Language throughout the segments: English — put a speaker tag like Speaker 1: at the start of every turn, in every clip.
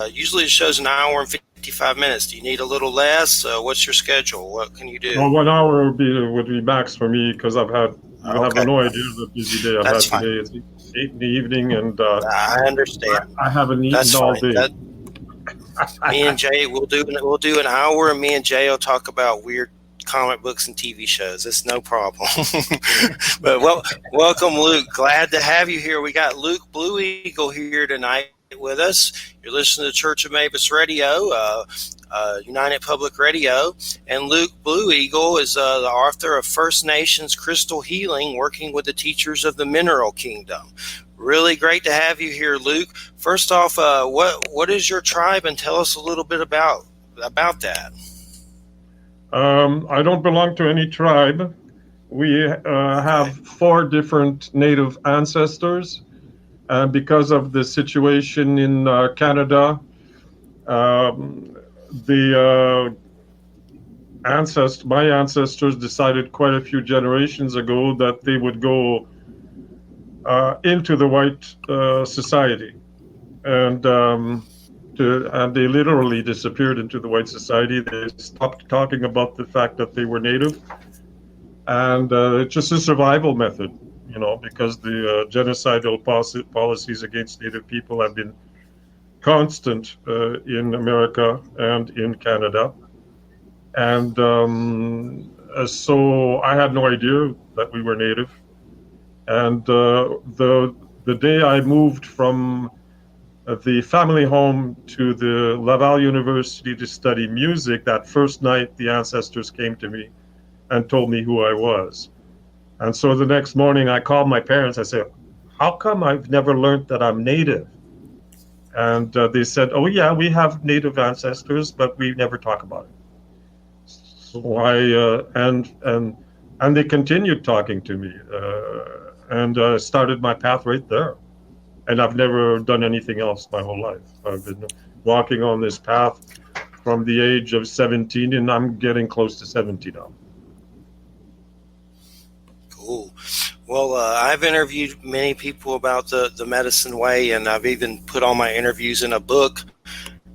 Speaker 1: Usually the show's an hour and 55 minutes. Do you need a little less? What's your schedule? What can you do?
Speaker 2: Well, 1 hour would be max for me because you have
Speaker 1: Okay,
Speaker 2: no idea the busy day I've
Speaker 1: that's
Speaker 2: had
Speaker 1: fine.
Speaker 2: today. It's 8 in the evening, and
Speaker 1: I understand.
Speaker 2: I haven't
Speaker 1: That's
Speaker 2: eaten all
Speaker 1: fine.
Speaker 2: day.
Speaker 1: That me and Jay we'll do an hour, and me and Jay will talk about weird comic books and TV shows. It's no problem. But welcome, Luke. Glad to have you here. We got Luke Blue Eagle here tonight with us. You're listening to Church of Mabus Radio, United Public Radio, and Luke Blue Eagle is the author of First Nations Crystal Healing, working with the teachers of the Mineral Kingdom. Really great to have you here, Luke. First off, what is your tribe, and tell us a little bit about that.
Speaker 2: I don't belong to any tribe. We have 4 different Native ancestors. Because of the situation in Canada, my ancestors decided quite a few generations ago that they would go into the white society, and they literally disappeared into the white society. They stopped talking about the fact that they were Native, and it's just a survival method, because the genocidal policies against Native people have been constant in America and in Canada. And so I had no idea that we were Native. And the day I moved from the family home to the Laval University to study music, that first night the ancestors came to me and told me who I was. And so the next morning I called my parents. I said, how come I've never learned that I'm Native? And they said, oh yeah, we have Native ancestors, but we never talk about it. So and they continued talking to me, and started my path right there. And I've never done anything else my whole life. I've been walking on this path from the age of 17, and I'm getting close to 70 now.
Speaker 1: Cool. Well, I've interviewed many people about the medicine way, and I've even put all my interviews in a book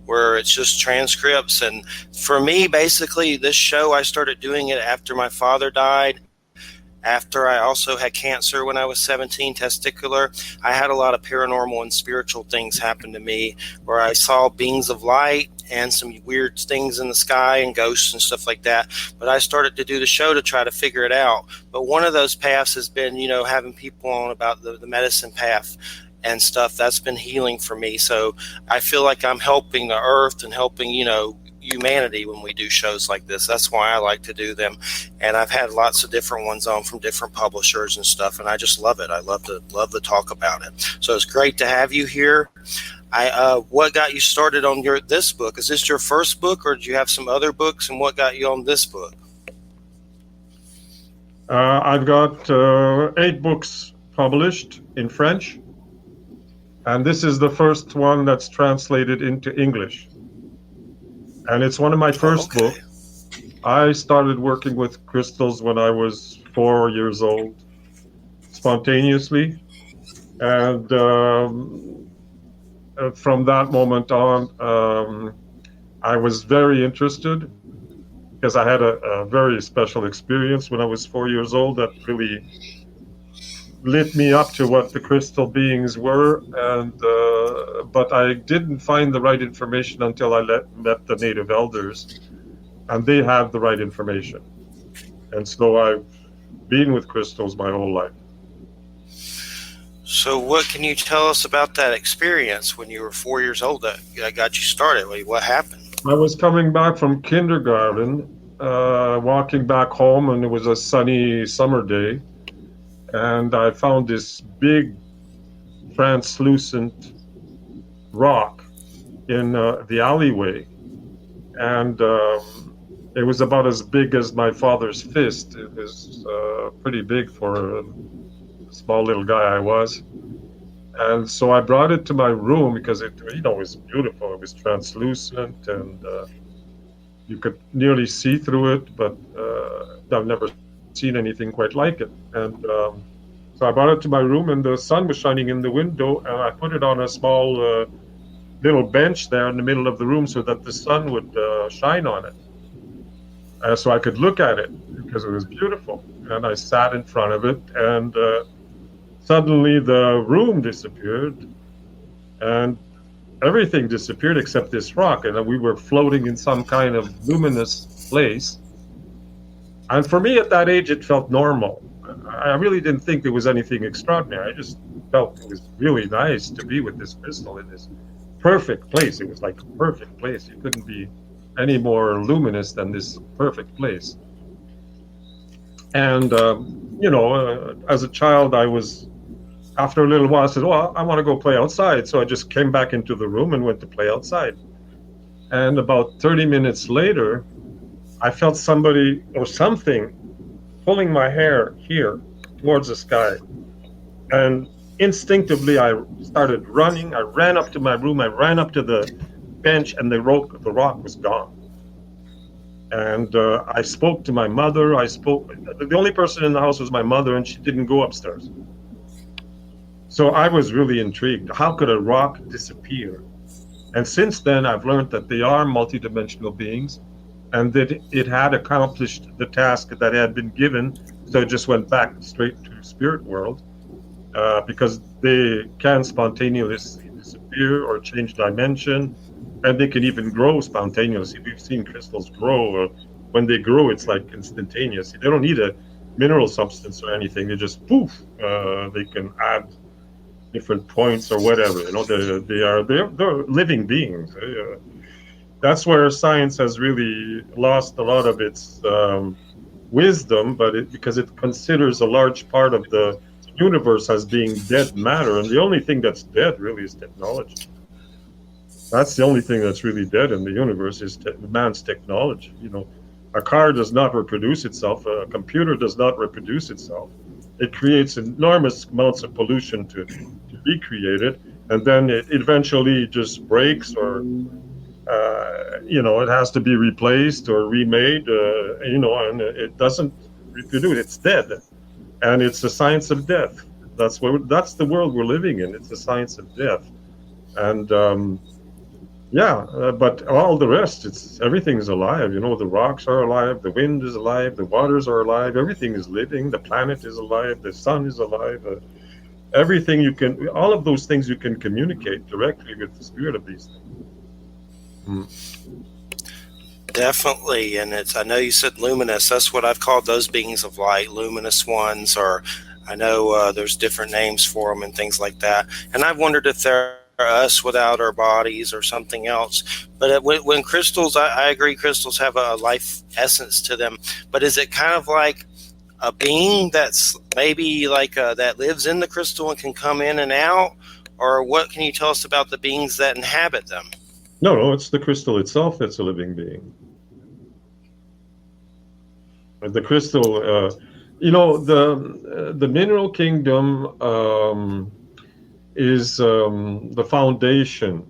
Speaker 1: where it's just transcripts. And for me, basically, this show, I started doing it after my father died. After I also had cancer when I was 17, testicular, I had a lot of paranormal and spiritual things happen to me where I saw beings of light and some weird things in the sky and ghosts and stuff like that. But I started to do the show to try to figure it out. But one of those paths has been, having people on about the medicine path and stuff. That's been healing for me. So I feel like I'm helping the earth and helping, humanity when we do shows like this. That's why I like to do them. And I've had lots of different ones on from different publishers and stuff, and I just love it. I love to talk about it. So it's great to have you here. What got you started on this book? Is this your first book, or did you have some other books, and what got you on this book?
Speaker 2: I've got 8 books published in French, and this is the first one that's translated into English. And it's one of my first books. I started working with crystals when I was 4 years old, spontaneously. And from that moment on, I was very interested because I had a very special experience when I was 4 years old that really lit me up to what the crystal beings were, but I didn't find the right information until I met the Native elders, and they had the right information. And so I've been with crystals my whole life.
Speaker 1: So what can you tell us about that experience when you were 4 years old that got you started? What happened?
Speaker 2: I was coming back from kindergarten, walking back home, and it was a sunny summer day. And I found this big translucent rock in the alleyway. And it was about as big as my father's fist. It was pretty big for a small little guy I was. And so I brought it to my room because it was beautiful. It was translucent, and you could nearly see through it, but I've never seen anything quite like it. And so I brought it to my room, and the sun was shining in the window, and I put it on a small little bench there in the middle of the room so that the sun would shine on it, so I could look at it because it was beautiful. And I sat in front of it, and suddenly the room disappeared, and everything disappeared except this rock, and we were floating in some kind of luminous place. And for me at that age, it felt normal. I really didn't think there was anything extraordinary. I just felt it was really nice to be with this crystal in this perfect place. It was like a perfect place. You couldn't be any more luminous than this perfect place. And, as a child, after a little while, I said, "Oh, I want to go play outside." So I just came back into the room and went to play outside. And about 30 minutes later, I felt somebody or something pulling my hair here towards the sky. And instinctively, I started running. I ran up to my room. I ran up to the bench, and the rock was gone. And I spoke to my mother. The only person in the house was my mother, and she didn't go upstairs. So I was really intrigued. How could a rock disappear? And since then, I've learned that they are multidimensional beings, and that it had accomplished the task that had been given, so it just went back straight to spirit world, because they can spontaneously disappear or change dimension, and they can even grow spontaneously. We've seen crystals grow, or when they grow, it's like instantaneous. They don't need a mineral substance or anything. They just poof. They can add different points or whatever. They're living beings. That's where science has really lost a lot of its wisdom, because it considers a large part of the universe as being dead matter, and the only thing that's dead really is technology. That's the only thing that's really dead in the universe is man's technology. A car does not reproduce itself. A computer does not reproduce itself. It creates enormous amounts of pollution to recreate it, and then it eventually just breaks, or it has to be replaced or remade. And it doesn't reproduce. It's dead, and it's a science of death. That's the world we're living in. It's a science of death, and but all the rest, everything's alive. The rocks are alive, the wind is alive, the waters are alive, everything is living, the planet is alive, the sun is alive. All of those things you can communicate directly with the spirit of these things.
Speaker 1: Definitely, and I know you said luminous. That's what I've called those beings of light, luminous ones, or I know there's different names for them and things like that. And I've wondered if they're us without our bodies or something else. But when crystals, I agree, crystals have a life essence to them. But is it kind of like a being that's maybe like that lives in the crystal and can come in and out? Or what can you tell us about the beings that inhabit them?
Speaker 2: No, it's the crystal itself that's a living being. The crystal, the mineral kingdom is the foundation,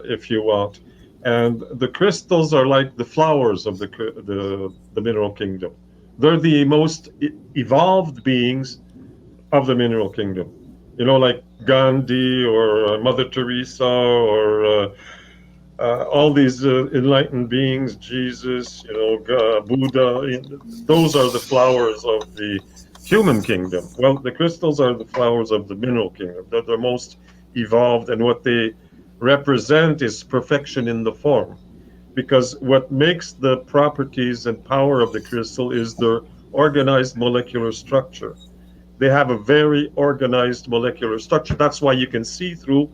Speaker 2: if you want, and the crystals are like the flowers of the mineral kingdom. They're the most evolved beings of the mineral kingdom. Like Gandhi or Mother Teresa or all these enlightened beings, Jesus, Buddha. Those are the flowers of the human kingdom. Well, the crystals are the flowers of the mineral kingdom. They're the most evolved, and what they represent is perfection in the form. Because what makes the properties and power of the crystal is their organized molecular structure. They have a very organized molecular structure. That's why you can see through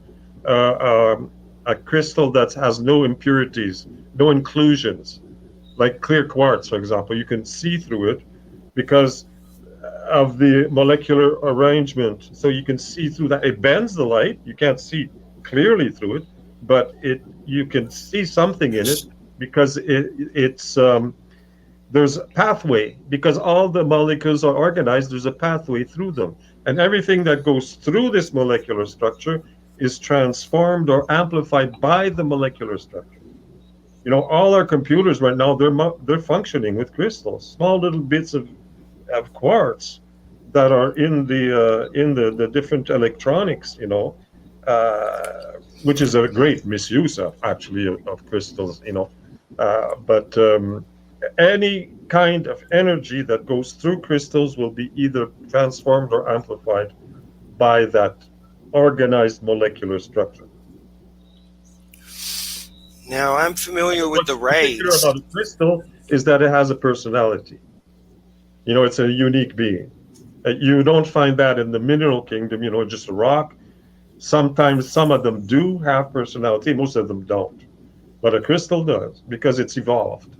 Speaker 2: a crystal that has no impurities, no inclusions, like clear quartz, for example. You can see through it because of the molecular arrangement. So you can see through that. It bends the light. You can't see clearly through it, but you can see something in it because there's a pathway, because all the molecules are organized. There's a pathway through them, and everything that goes through this molecular structure is transformed or amplified by the molecular structure. All our computers right now, they're functioning with crystals, small little bits of quartz that are in the different electronics, which is a great misuse of actually of crystals, but any kind of energy that goes through crystals will be either transformed or amplified by that organized molecular structure.
Speaker 1: Now, I'm familiar with
Speaker 2: What's
Speaker 1: the
Speaker 2: particular
Speaker 1: rays.
Speaker 2: about a crystal is that it has a personality. It's a unique being. You don't find that in the mineral kingdom, just a rock. Sometimes some of them do have personality, most of them don't. But a crystal does because it's evolved.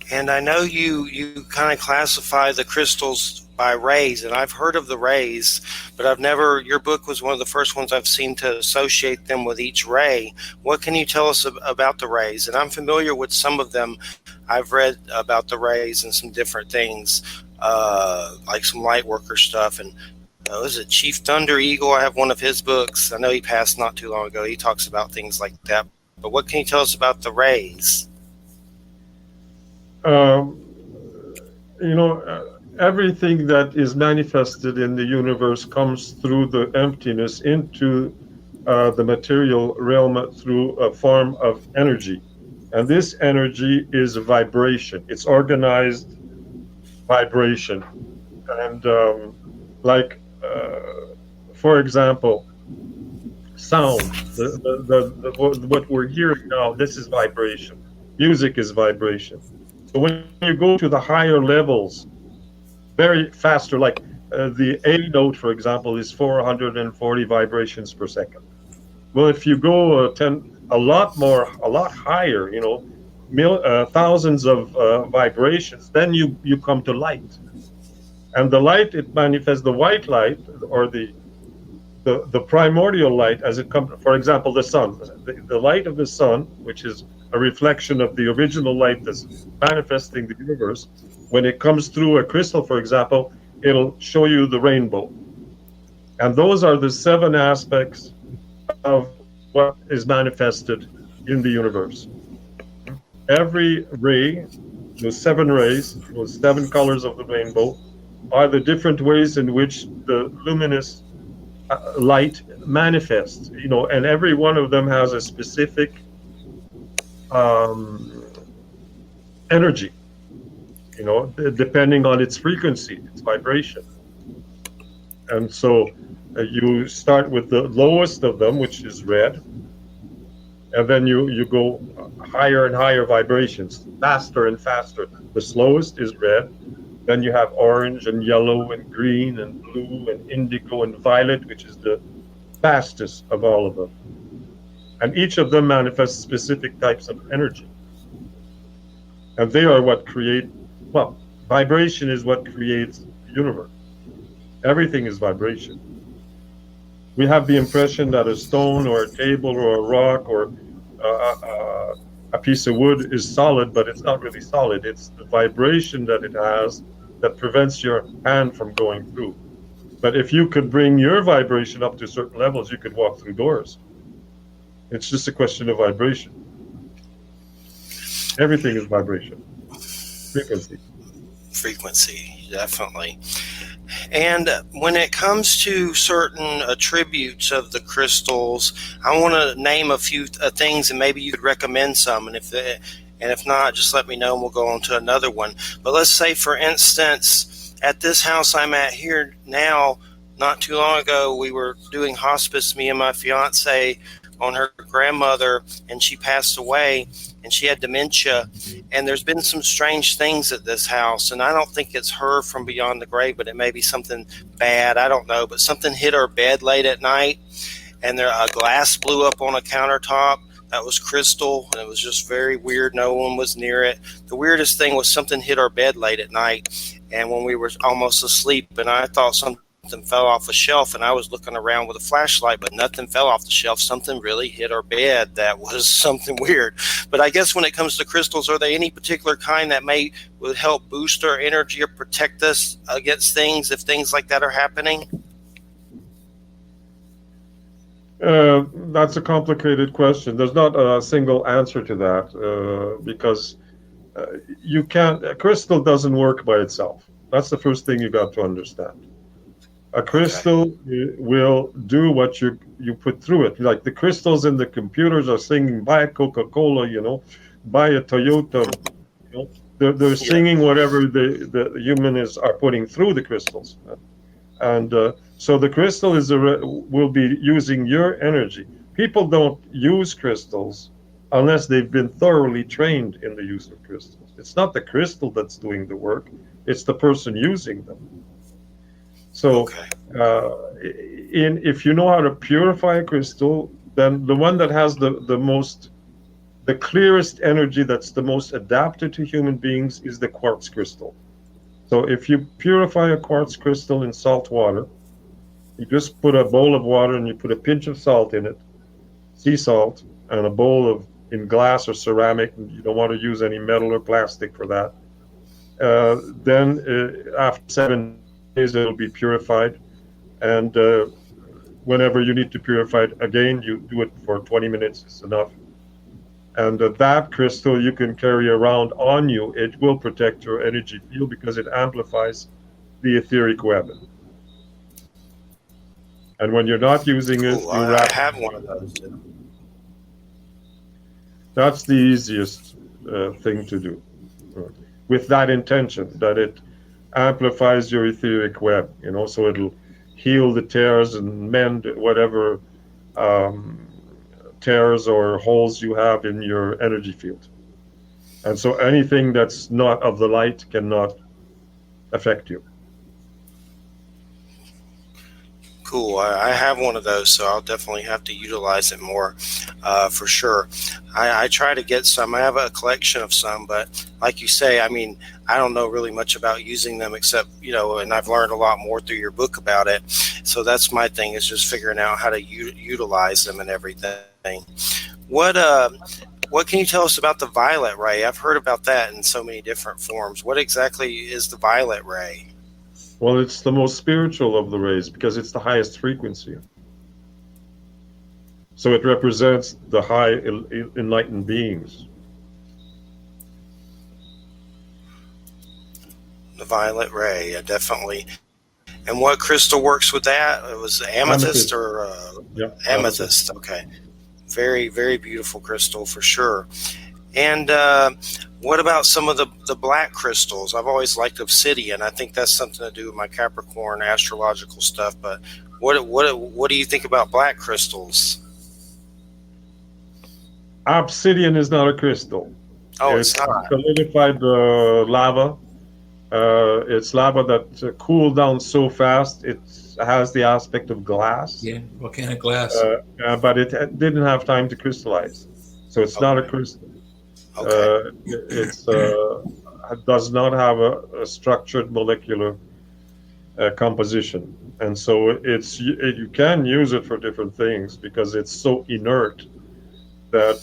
Speaker 1: And I know you kind of classify the crystals by rays, and I've heard of the rays, but I've never. Your book was one of the first ones I've seen to associate them with each ray. What can you tell us about the rays? And I'm familiar with some of them. I've read about the rays and some different things, like some light worker stuff. And was it Chief Thunder Eagle? I have one of his books. I know he passed not too long ago. He talks about things like that. But what can you tell us about the rays?
Speaker 2: Um, everything that is manifested in the universe comes through the emptiness into the material realm through a form of energy. And this energy is vibration. It's organized vibration. And like, for example, sound, what we're hearing now, this is vibration. Music is vibration. So when you go to the higher levels, very faster, like the A note, for example, is 440 vibrations per second. Well, if you go a lot higher, thousands of vibrations, then you come to light. And the light, it manifests the white light or the primordial light as it comes, for example, the sun. The light of the sun, which is a reflection of the original light that's manifesting the universe, when it comes through a crystal, for example, it'll show you the rainbow. And those are the 7 aspects of what is manifested in the universe. Every ray, those 7 rays, those 7 colors of the rainbow, are the different ways in which the luminous light manifests, and every one of them has a specific energy, depending on its frequency, its vibration. And so you start with the lowest of them, which is red, and then you go higher and higher vibrations, faster and faster. The slowest is red. Then you have orange and yellow and green and blue and indigo and violet, which is the fastest of all of them. And each of them manifests specific types of energy. And they are what create, vibration is what creates the universe. Everything is vibration. We have the impression that a stone or a table or a rock or a piece of wood is solid, but it's not really solid. It's the vibration that it has that prevents your hand from going through. But if you could bring your vibration up to certain levels, you could walk through doors. It's just a question of vibration. Everything is vibration. Frequency.
Speaker 1: Frequency, definitely. And when it comes to certain attributes of the crystals, I want to name a few things, and maybe you could recommend some. And if not, just let me know, and we'll go on to another one. But let's say, for instance, at this house I'm at here now, not too long ago, we were doing hospice, me and my fiance, on her grandmother, and she passed away, and she had dementia. And there's been some strange things at this house, and I don't think it's her from beyond the grave, but it may be something bad. I don't know, but something hit her bed late at night, and a glass blew up on a countertop. That was crystal, and it was just very weird. No one was near it. The weirdest thing was something hit our bed late at night, and when we were almost asleep, and I thought something fell off a shelf, and I was looking around with a flashlight, but nothing fell off the shelf. Something really hit our bed. That was something weird. But I guess when it comes to crystals, are there any particular kind that would help boost our energy or protect us against things if things like that are happening?
Speaker 2: That's a complicated question. There's not a single answer to that because you can't. A crystal doesn't work by itself. That's the first thing you got to understand. A
Speaker 1: Okay.
Speaker 2: crystal will do what you put through it. Like the crystals in the computers are singing, buy a Coca-Cola, buy a Toyota, they're
Speaker 1: Yeah.
Speaker 2: singing whatever the human is are putting through the crystals. And so the crystal will be using your energy. People don't use crystals unless they've been thoroughly trained in the use of crystals. It's not the crystal that's doing the work, it's the person using them. So,
Speaker 1: Okay.
Speaker 2: if you know how to purify a crystal, then the one that has the clearest energy, that's the most adapted to human beings, is the quartz crystal. So, if you purify a quartz crystal in salt water, you just put a bowl of water and you put a pinch of salt in it, sea salt, and a bowl of in glass or ceramic. And you don't want to use any metal or plastic for that. Then, after 7 days, it'll be purified. And whenever you need to purify it again, you do it for 20 minutes is enough. And that crystal you can carry around on you. It will protect your energy field because it amplifies the etheric web. And when you're not using it,
Speaker 1: Cool.
Speaker 2: you
Speaker 1: I
Speaker 2: wrap.
Speaker 1: have one of those.
Speaker 2: That's the easiest thing to do, uh, with that intention that it amplifies your etheric web. So it'll heal the tears and mend whatever um, tears or holes you have in your energy field. And so anything that's not of the light cannot affect you.
Speaker 1: Cool. I have one of those, so I'll definitely have to utilize it more, for sure. I try to get some. I have a collection of some, but like you say, I mean, I don't know really much about using them except, and I've learned a lot more through your book about it. So that's my thing, is just figuring out how to utilize them and everything. What uh, what can you tell us about the violet ray? I've heard about that in so many different forms. What exactly is the violet ray?
Speaker 2: Well, it's the most spiritual of the rays because it's the highest frequency. So it represents the high enlightened beings.
Speaker 1: The violet ray, definitely. And what crystal works with that? It was amethyst
Speaker 2: Amethyst.
Speaker 1: or
Speaker 2: Yeah, amethyst.
Speaker 1: amethyst. Okay, very very beautiful crystal for sure. And what about some of the black crystals? I've always liked obsidian. I think that's something to do with my Capricorn astrological stuff. But what do you think about black crystals?
Speaker 2: Obsidian is not a crystal.
Speaker 1: Oh, it's
Speaker 2: It's
Speaker 1: not.
Speaker 2: solidified lava. It's lava that cooled down so fast. It has the aspect of glass,
Speaker 3: Yeah, volcanic glass.
Speaker 2: but it didn't have time to crystallize. So it's not a
Speaker 1: Okay.
Speaker 2: crystal.
Speaker 1: Okay.
Speaker 2: It does not have a structured molecular composition, and so you can use it for different things because it's so inert that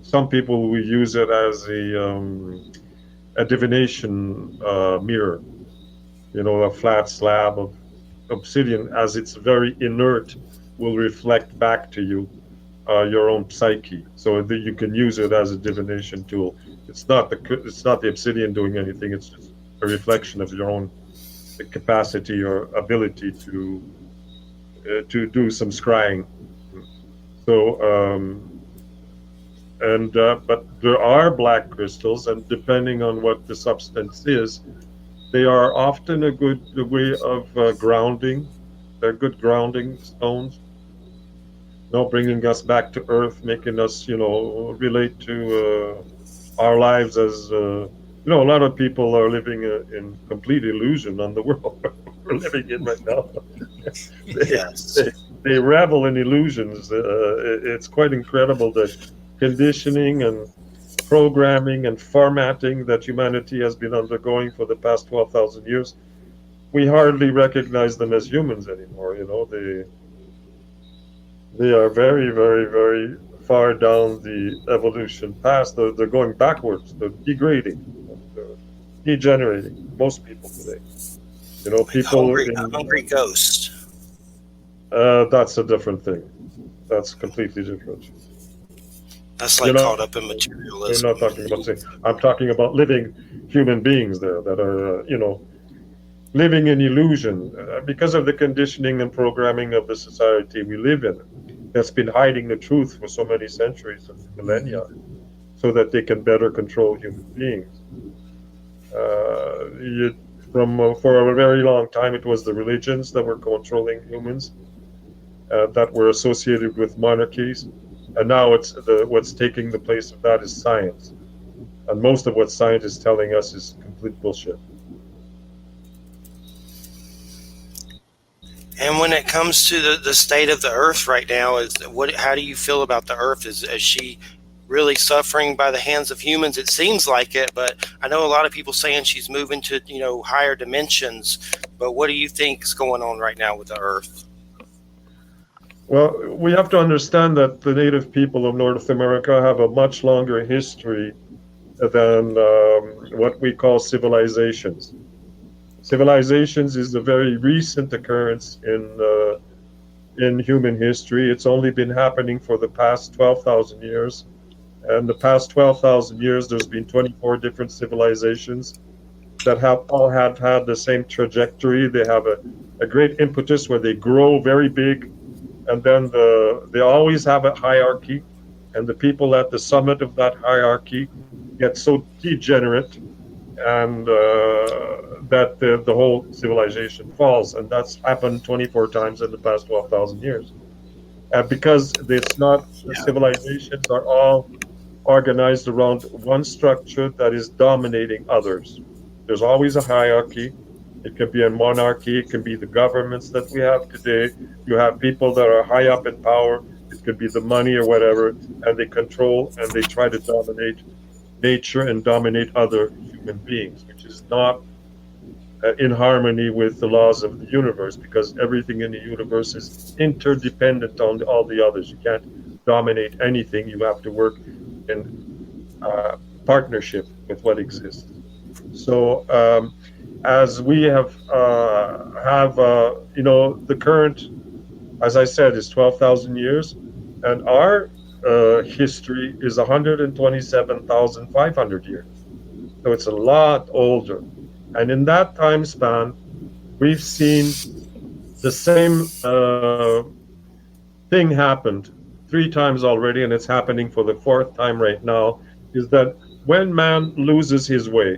Speaker 2: some people will use it as a divination mirror. A flat slab of obsidian, as it's very inert, will reflect back to you your own psyche, so that you can use it as a divination tool. It's not the obsidian doing anything. It's just a reflection of your own capacity or ability to do some scrying. So, but there are black crystals, and depending on what the substance is, they are often a good way of grounding. They're good grounding stones, bringing us back to earth, making us, relate to our lives as, a lot of people are living in complete illusion on the world we're living in right now. they,
Speaker 1: Yes.
Speaker 2: they, they revel in illusions. It's quite incredible the conditioning and programming and formatting that humanity has been undergoing for the past 12,000 years. We hardly recognize them as humans anymore. They are very, very, very far down the evolution path. They're going backwards. They're degrading. They're degenerating. Most people today.
Speaker 1: Like
Speaker 2: People
Speaker 1: hungry, a
Speaker 2: in
Speaker 1: hungry ghost.
Speaker 2: that's a different thing. That's completely different.
Speaker 1: That's
Speaker 2: You're
Speaker 1: like
Speaker 2: not.
Speaker 1: caught up in
Speaker 2: We're not
Speaker 1: materialism.
Speaker 2: talking about. I'm talking about living human beings there that are, living in illusion because of the conditioning and programming of the society we live in that's been hiding the truth for so many centuries and millennia so that they can better control human beings. For a very long time, it was the religions that were controlling humans, that were associated with monarchies, and now it's what's taking the place of that is science, and most of what science is telling us is complete bullshit.
Speaker 1: And when it comes to the state of the earth right now, how do you feel about the earth? Is she really suffering by the hands of humans? It seems like it, but I know a lot of people saying she's moving to higher dimensions. But what do you think is going on right now with the earth?
Speaker 2: Well, we have to understand that the native people of North America have a much longer history than what we call civilizations. Civilizations is a very recent occurrence in human history. It's only been happening for the past 12,000 years. And the past 12,000 years, there's been 24 different civilizations that have all had the same trajectory. They have a great impetus where they grow very big, and then they always have a hierarchy, and the people at the summit of that hierarchy get so degenerate and that the whole civilization falls. And that's happened 24 times in the past 12,000 years. Because it's not, the civilizations are all organized around one structure that is dominating others. There's always a hierarchy. It can be a monarchy. It can be the governments that we have today. You have people that are high up in power. It could be the money or whatever, and they control and they try to dominate nature and dominate other human beings, which is not in harmony with the laws of the universe, because everything in the universe is interdependent on all the others. You can't dominate anything. You have to work in partnership with what exists. So as we have the current, as I said, is 12,000 years, and our history is 127,500 years. So it's a lot older. And in that time span, we've seen the same thing happened 3 times already, and it's happening for the 4th time right now, is that when man loses his way,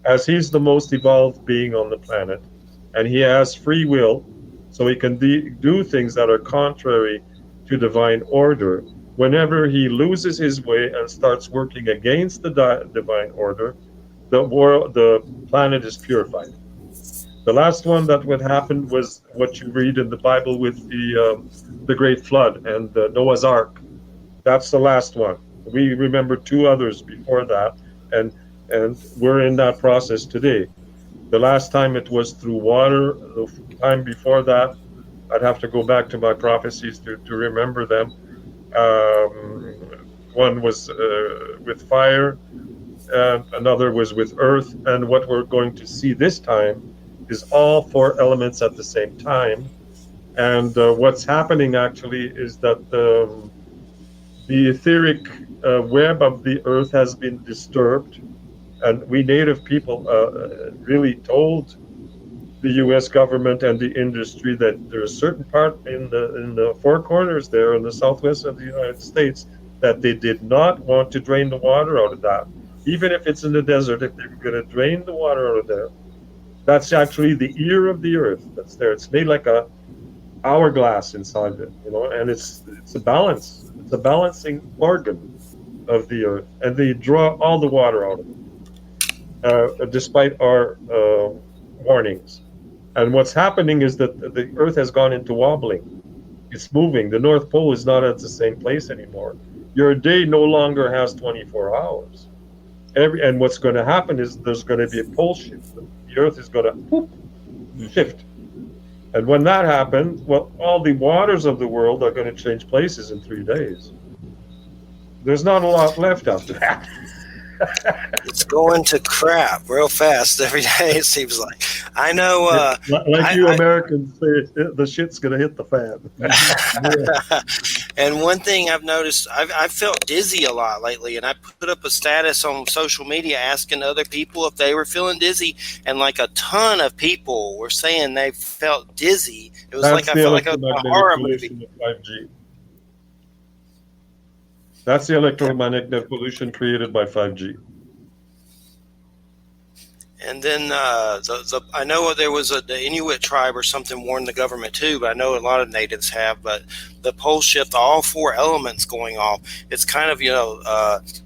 Speaker 2: as he's the most evolved being on the planet, and he has free will, so he can do things that are contrary to divine order, whenever he loses his way and starts working against the divine order, the planet is purified. The last one that would happen was what you read in the Bible with the Great Flood and Noah's Ark. That's the last one. We remember 2 others before that, and we're in that process today. The last time it was through water. The time before that, I'd have to go back to my prophecies to remember them. One was with fire, and another was with earth. And what we're going to see this time is all 4 elements at the same time. And what's happening actually is that the etheric web of the earth has been disturbed. And we native people really told the U.S. government and the industry that there's a certain part in the 4 corners there in the southwest of the United States that they did not want to drain the water out of that. Even if it's in the desert, if they're going to drain the water out of there, that's actually the ear of the earth that's there. It's made like a hourglass inside it, and it's a balance. It's a balancing organ of the earth, and they draw all the water out of it, despite our warnings. And what's happening is that the earth has gone into wobbling. It's moving. The North Pole is not at the same place anymore. Your day no longer has 24 hours. And what's going to happen is there's going to be a pole shift. The earth is going to shift. And when that happens, well, all the waters of the world are going to change places in 3 days. There's not a lot left after that.
Speaker 1: It's going to crap real fast every day, it seems like. I know.
Speaker 2: Americans say, the shit's going to hit the fan.
Speaker 1: And one thing I've noticed, I've felt dizzy a lot lately, and I put up a status on social media asking other people if they were feeling dizzy, and like a ton of people were saying they felt dizzy. It was like
Speaker 2: That's
Speaker 1: I
Speaker 2: the
Speaker 1: felt like I was in a
Speaker 2: electromagnetic
Speaker 1: horror movie.
Speaker 2: pollution of 5G. That's the electromagnetic pollution created by 5G.
Speaker 1: And then I know there was the Inuit tribe or something warned the government too, but I know a lot of natives have. But the pole shift, all four elements going off, it's kind of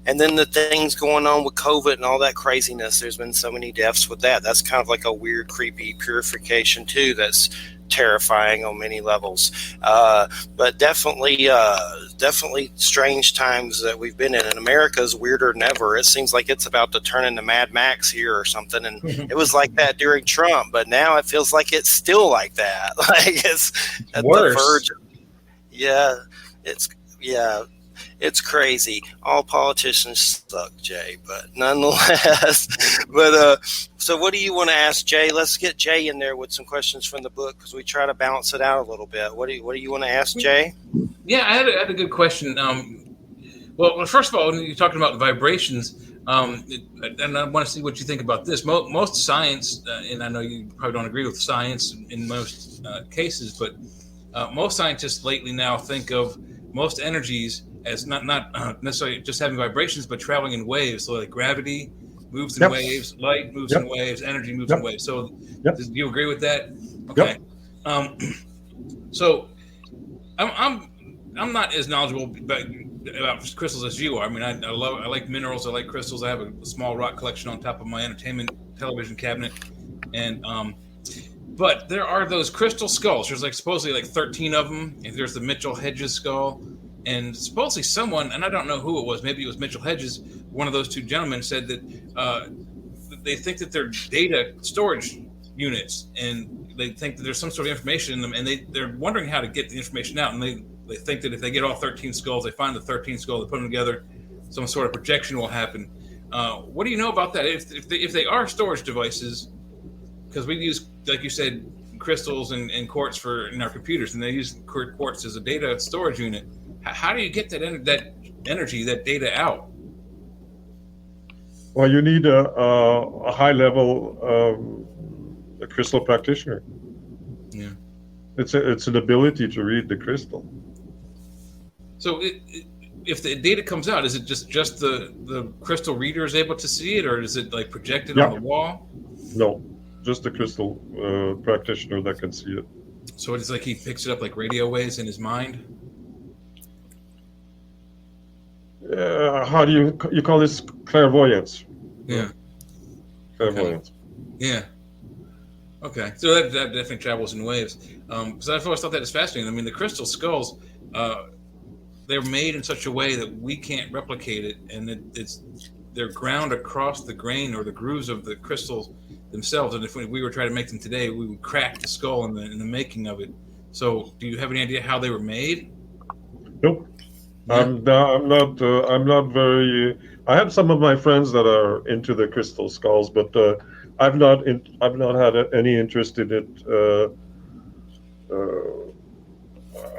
Speaker 1: and then the things going on with COVID and all that craziness. There's been so many deaths with that. That's kind of like a weird, creepy purification too. That's terrifying on many levels. But definitely strange times that we've been in. And America's weirder than ever. It seems like it's about to turn into Mad Max here or something. And it was like that during Trump, but now it feels like it's still like that. Like it's at
Speaker 3: Worse.
Speaker 1: the verge. Yeah, it's crazy. All politicians suck, Jay, but nonetheless. So what do you want to ask Jay? Let's get Jay in there with some questions from the book because we try to balance it out a little bit. What do you want to ask Jay?
Speaker 3: Yeah, I had a good question. Well, first of all, when you're talking about vibrations, and I want to see what you think about this. Most science, and I know you probably don't agree with science in most cases, but most scientists lately now think of most energies as not necessarily just having vibrations, but traveling in waves. So like gravity moves in waves, light moves in waves, energy moves in waves. So do you agree with that? Okay. So I'm not as knowledgeable about crystals as you are. I mean, I like minerals. I like crystals. I have a small rock collection on top of my entertainment television cabinet, and but there are those crystal skulls. There's like supposedly like 13 of them. And there's the Mitchell Hedges skull, and supposedly someone, and I don't know who it was. Maybe it was Mitchell Hedges. One of those two gentlemen said that they think that they're data storage units, and they think that there's some sort of information in them, and they're wondering how to get the information out, and they think that if they get all 13 skulls, they find the 13th skull, they put them together, some sort of projection will happen. What do you know about that? If they are storage devices, because we use, like you said, crystals and quartz in our computers, and they use quartz as a data storage unit. How do you get that energy, that data out?
Speaker 2: Well, you need a high level a crystal practitioner.
Speaker 3: Yeah,
Speaker 2: it's an ability to read the crystal.
Speaker 3: So if the data comes out, is it just the crystal reader is able to see it, or is it like projected on the wall?
Speaker 2: No, just the crystal practitioner that can see it.
Speaker 3: So it's like he picks it up like radio waves in his mind?
Speaker 2: How do you call this? Clairvoyance.
Speaker 3: Yeah.
Speaker 2: Clairvoyance.
Speaker 3: Okay. Yeah. Okay. So that definitely travels in waves. So I've always thought that is fascinating. I mean, the crystal skulls, they're made in such a way that we can't replicate it, and they're ground across the grain or the grooves of the crystals themselves. And if we were trying to make them today, we would crack the skull in the making of it. So, do you have any idea how they were made?
Speaker 2: Nope. Yeah. I'm not very. I have some of my friends that are into the crystal skulls, but I've not had any interest in it.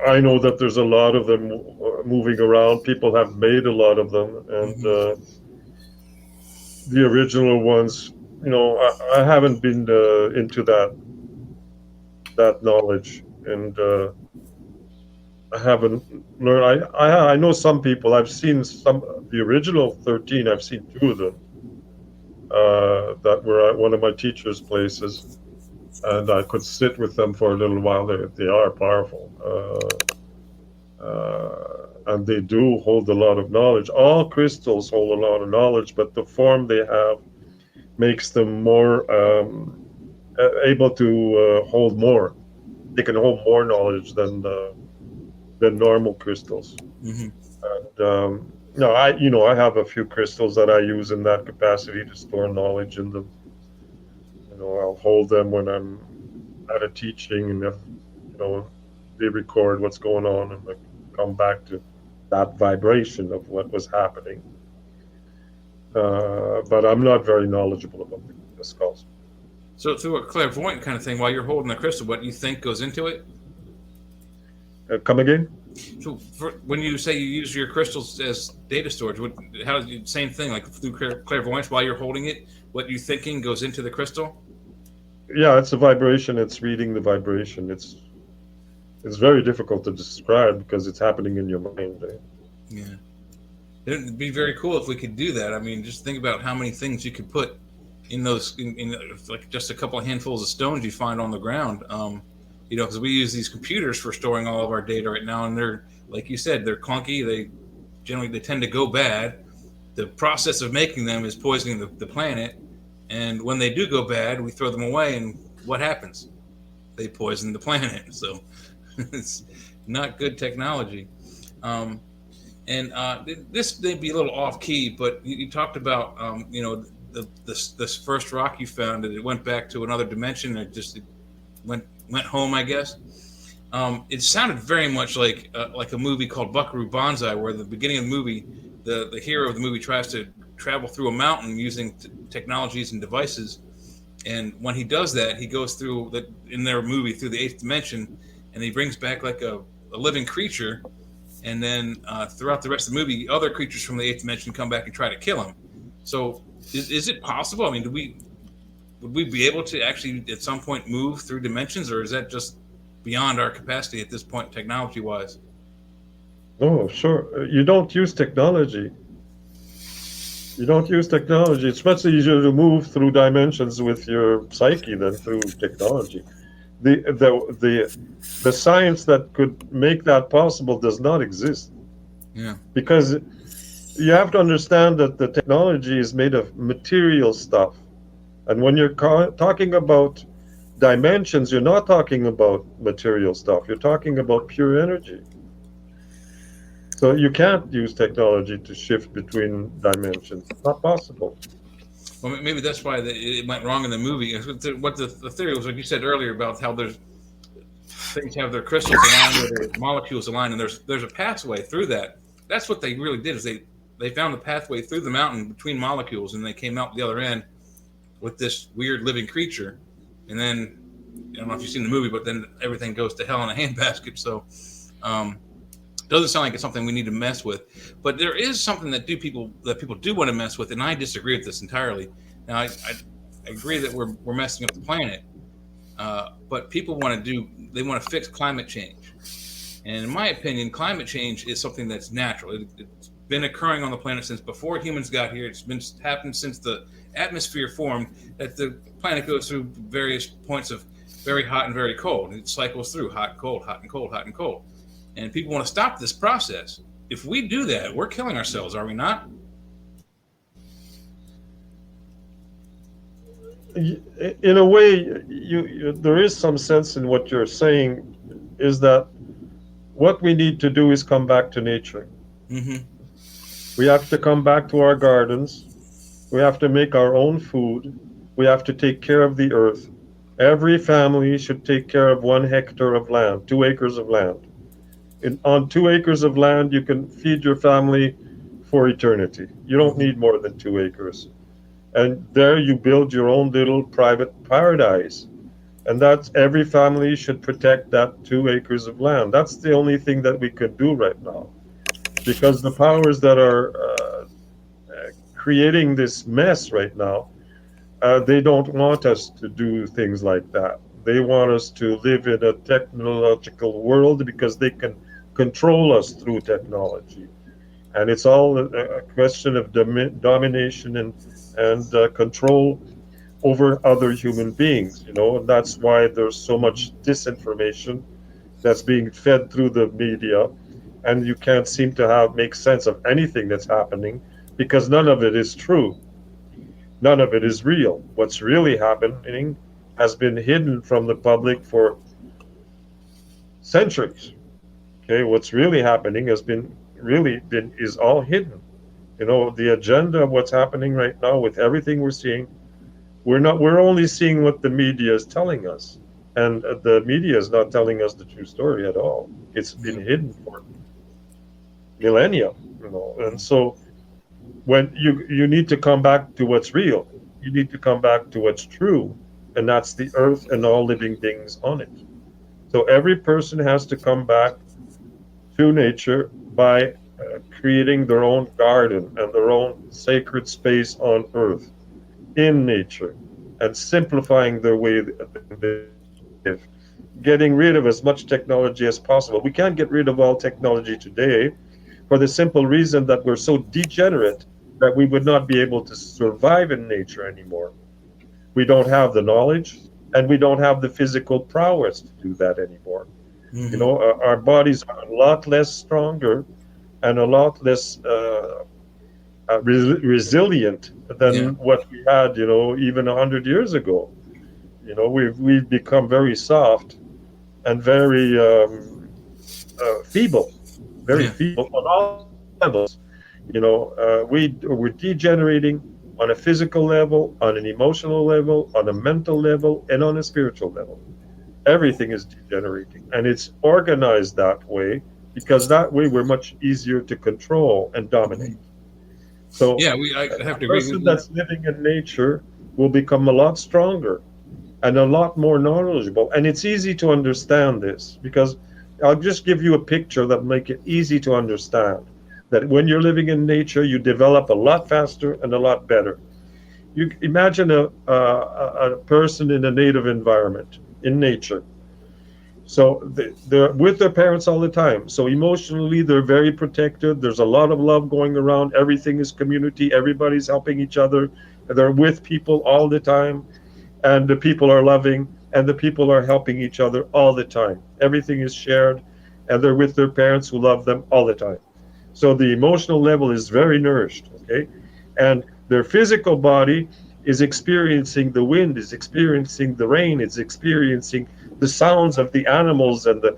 Speaker 2: I know that there's a lot of them moving around. People have made a lot of them, and the original ones, I haven't been into that knowledge, and I haven't learned. I know some people. I've seen the original 13. I've seen 2 of them that were at one of my teachers' places, and I could sit with them for a little while. They are powerful, and they do hold a lot of knowledge. All crystals hold a lot of knowledge, but the form they have makes them more able to hold more. They can hold more knowledge than normal crystals.
Speaker 3: Mm-hmm.
Speaker 2: And I have a few crystals that I use in that capacity to store knowledge in them. I'll hold them when I'm at a teaching, and if they record what's going on, and I come back to that vibration of what was happening. But I'm not very knowledgeable about the skulls.
Speaker 3: So through a clairvoyant kind of thing, while you're holding the crystal, what do you think goes into it?
Speaker 2: Come again?
Speaker 3: So when you say you use your crystals as data storage, how do you, same thing, like through clairvoyance while you're holding it, what you're thinking goes into the crystal?
Speaker 2: Yeah, it's a vibration. It's reading the vibration. It's very difficult to describe because it's happening in your mind. Eh?
Speaker 3: Yeah. It'd be very cool if we could do that. I mean, just think about how many things you could put in those, in like just a couple of handfuls of stones you find on the ground. Because we use these computers for storing all of our data right now, and they're, like you said, they're clunky. They tend to go bad. The process of making them is poisoning the planet, and when they do go bad, we throw them away, and what happens? They poison the planet. So it's not good technology. And this may be a little off key, but you talked about this first rock you found, that it went back to another dimension. It went home, I guess. It sounded very much like a movie called Buckaroo Banzai, where at the beginning of the movie, the hero of the movie tries to travel through a mountain using technologies and devices. And when he does that, he goes through in their movie through the eighth dimension, and he brings back like a living creature. And then throughout the rest of the movie, other creatures from the eighth dimension come back and try to kill him. So is it possible? I mean, would we be able to actually at some point move through dimensions, or is that just beyond our capacity at this point, technology-wise?
Speaker 2: Oh, sure. You don't use technology. You don't use technology. It's much easier to move through dimensions with your psyche than through technology. The science that could make that possible does not exist.
Speaker 3: Yeah.
Speaker 2: Because you have to understand that the technology is made of material stuff. And when you're talking about dimensions, you're not talking about material stuff. You're talking about pure energy. So you can't use technology to shift between dimensions. It's not possible.
Speaker 3: Well, maybe that's why it went wrong in the movie. What the theory was, like you said earlier, about how things have their crystals aligned, or their molecules aligned, and there's a pathway through that. That's what they really did. Is they found the pathway through the mountain between molecules, and they came out the other end with this weird living creature. And then, I don't know if you've seen the movie, but then everything goes to hell in a handbasket. So doesn't sound like it's something we need to mess with. But there is something that people do want to mess with, and I disagree with this entirely. Now, I agree that we're messing up the planet, but people want to fix climate change. And in my opinion, climate change is something that's natural. It's been occurring on the planet since before humans got here. It's been happened since the atmosphere formed, that the planet goes through various points of very hot and very cold. It cycles through hot and cold, hot and cold, hot and cold. And people want to stop this process. If we do that, we're killing ourselves, are we not?
Speaker 2: In a way, there is some sense in what you're saying, is that what we need to do is come back to nature.
Speaker 3: Mm-hmm.
Speaker 2: We have to come back to our gardens. We have to make our own food. We have to take care of the earth. Every family should take care of 1 hectare of land, 2 acres of land. On 2 acres of land, you can feed your family for eternity. You don't need more than 2 acres. And there you build your own little private paradise. And that's, every family should protect that 2 acres of land. That's the only thing that we could do right now. Because the powers that are creating this mess right now, they don't want us to do things like that. They want us to live in a technological world because they can control us through technology. And it's all a question of domination and control over other human beings, and that's why there's so much disinformation that's being fed through the media, and you can't seem to make sense of anything that's happening because none of it is true. None of it is real. What's really happening has been hidden from the public for centuries. Okay, what's really happening is all hidden. The agenda of what's happening right now with everything we're seeing, we're only seeing what the media is telling us. And the media is not telling us the true story at all. It's been hidden for millennia, and so when you need to come back to what's real, you need to come back to what's true, and that's the earth and all living things on it. So every person has to come back through nature by creating their own garden and their own sacred space on earth in nature and simplifying their way they live, getting rid of as much technology as possible. We can't get rid of all technology today for the simple reason that we're so degenerate that we would not be able to survive in nature anymore. We don't have the knowledge and we don't have the physical prowess to do that anymore. You
Speaker 3: Hmm.
Speaker 2: know, our bodies are a lot less stronger and a lot less resilient
Speaker 3: Yeah.
Speaker 2: than what we had, you know, even 100 years ago. You know, we've become very soft and very feeble, very
Speaker 3: Yeah.
Speaker 2: feeble on all levels. You know, we're degenerating on a physical level, on an emotional level, on a mental level, and on a spiritual level. Everything is degenerating, and it's organized that way because that way we're much easier to control and dominate.
Speaker 3: Mhm.
Speaker 2: So
Speaker 3: Yeah. I have
Speaker 2: a
Speaker 3: to agree.
Speaker 2: person that's living in nature will become a lot stronger and a lot more knowledgeable. And it's easy to understand this because I'll just give you a picture that make it easy to understand that when you're living in nature, you develop a lot faster and a lot better. You imagine a person in a native environment in nature. So they're with their parents all the time. So emotionally, they're very protected. There's a lot of love going around. Everything is community. Everybody's helping each other. They're with people all the time, and the people are loving, and the people are helping each other all the time. Everything is shared, and they're with their parents who love them all the time. So the emotional level is very nourished, okay? And their physical body is experiencing the wind, is experiencing the rain, is experiencing the sounds of the animals and the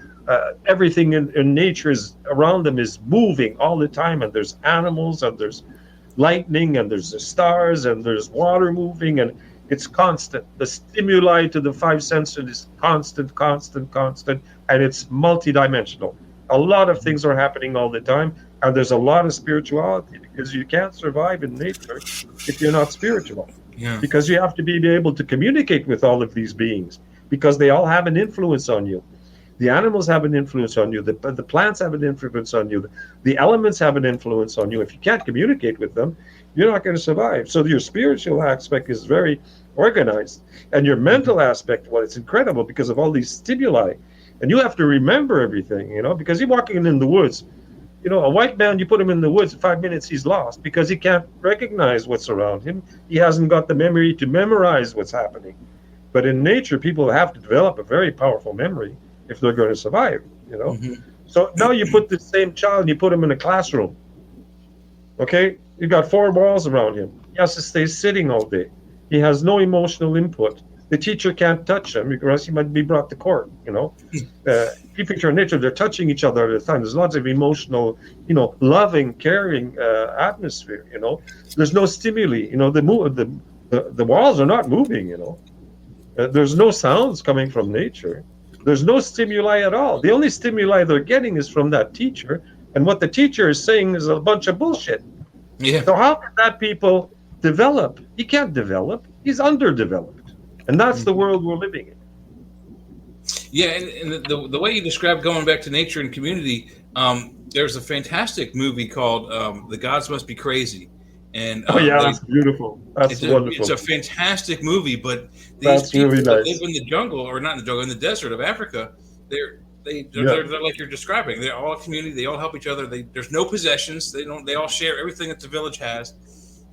Speaker 2: everything in nature is around them is moving all the time. And there's animals and there's lightning and there's the stars and there's water moving and it's constant. The stimuli to the five senses is constant, constant, constant, and it's multidimensional. A lot of things are happening all the time, and there's a lot of spirituality because you can't survive in nature if you're not spiritual.
Speaker 3: Yeah.
Speaker 2: Because you have to be able to communicate with all of these beings because they all have an influence on you. The animals have an influence on you. The plants have an influence on you. The elements have an influence on you. If you can't communicate with them, you're not going to survive. So your spiritual aspect is very organized. And your mental aspect, well, it's incredible because of all these stimuli. And you have to remember everything, you know, because you're walking in the woods. You know, a white man, you put him in the woods, in 5 minutes, he's lost because he can't recognize what's around him. He hasn't got the memory to memorize what's happening. But in nature, people have to develop a very powerful memory if they're going to survive, you know.
Speaker 3: Hmm.
Speaker 2: So now you put the same child and you put him in a classroom. Okay, you've got four walls around him. He has to stay sitting all day. He has no emotional input. The teacher can't touch him because he might be brought to court. You know, people in nature they're touching each other all the time. There's lots of emotional, you know, loving, caring atmosphere. You know, there's no stimuli. You know, the walls are not moving. You know, there's no sounds coming from nature. There's no stimuli at all. The only stimuli they're getting is from that teacher, and what the teacher is saying is a bunch of bullshit.
Speaker 3: Yeah.
Speaker 2: So how can that people develop? He can't develop. He's underdeveloped, and that's the world we're living in.
Speaker 3: Yeah, and the way you described going back to nature and community, there's a fantastic movie called "The Gods Must Be Crazy," and
Speaker 2: Oh yeah, that's beautiful. That's
Speaker 3: it's
Speaker 2: wonderful.
Speaker 3: a fantastic movie. But these
Speaker 2: That's
Speaker 3: people
Speaker 2: really
Speaker 3: that live
Speaker 2: nice.
Speaker 3: in the jungle, or not in the jungle, in the desert of Africa,
Speaker 2: Yeah,
Speaker 3: they're like you're describing. They're all a community. They all help each other. There's no possessions. They all share everything that the village has.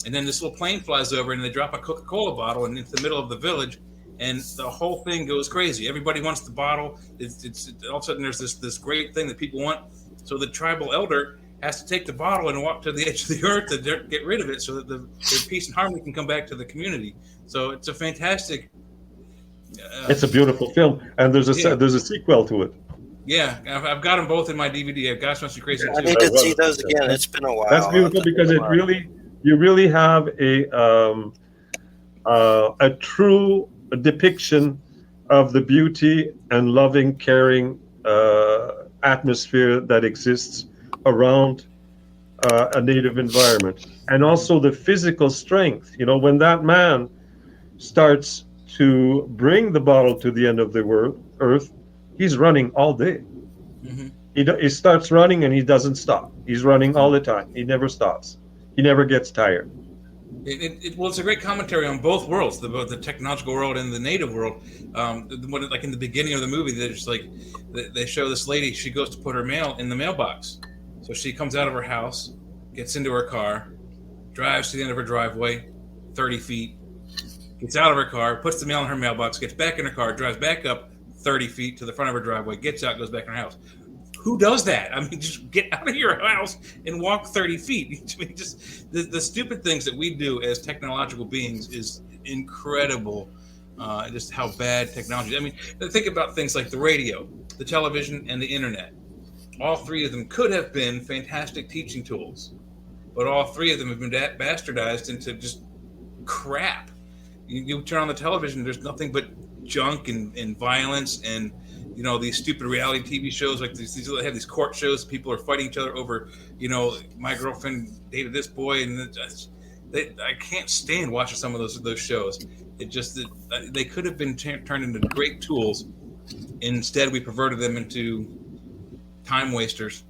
Speaker 3: And then this little plane flies over, and they drop a Coca-Cola bottle and into the middle of the village, and the whole thing goes crazy. Everybody wants the bottle. It's all of a sudden there's this great thing that people want. So the tribal elder has to take the bottle and walk to the edge of the earth to get rid of it, so that their peace and harmony can come back to the community. So it's a fantastic. Uh,
Speaker 2: it's a beautiful film, and
Speaker 3: yeah,
Speaker 2: there's a sequel to it.
Speaker 3: yeah. I've got them both in my DVD. I've got Must Be Crazy
Speaker 1: I
Speaker 3: too.
Speaker 1: need to see
Speaker 2: Well,
Speaker 1: those again. It's been a
Speaker 2: that's
Speaker 1: while. I'll have
Speaker 2: beautiful
Speaker 1: to
Speaker 2: because
Speaker 1: check
Speaker 2: it
Speaker 1: 'em out.
Speaker 2: really you really have a true depiction of the beauty and loving, caring atmosphere that exists around a native environment, and also the physical strength. You know, when that man starts to bring the bottle to the end of the world, earth, he's running all day.
Speaker 3: Hmm.
Speaker 2: He starts running and he doesn't stop. He's running all the time. He never stops. He never gets tired.
Speaker 3: Well, it's a great commentary on both worlds, both the technological world and the native world. Like in the beginning of the movie, there's like they show this lady. She goes to put her mail in the mailbox, so she comes out of her house, gets into her car, drives to the end of her driveway, 30 feet, gets out of her car, puts the mail in her mailbox, gets back in her car, drives back up 30 feet to the front of her driveway, gets out, goes back in her house. Who does that? I mean, just get out of your house and walk 30 feet. I mean, just the stupid things that we do as technological beings is incredible. Just how bad technology. I mean, think about things like the radio, the television, and the internet. All three of them could have been fantastic teaching tools, but all three of them have been bastardized into just crap. You turn on the television, there's nothing but junk and violence and these stupid reality TV shows like these they have these court shows. People are fighting each other over my girlfriend dated this boy, and I can't stand watching some of those shows. They could have been turned into great tools. Instead, we perverted them into time wasters.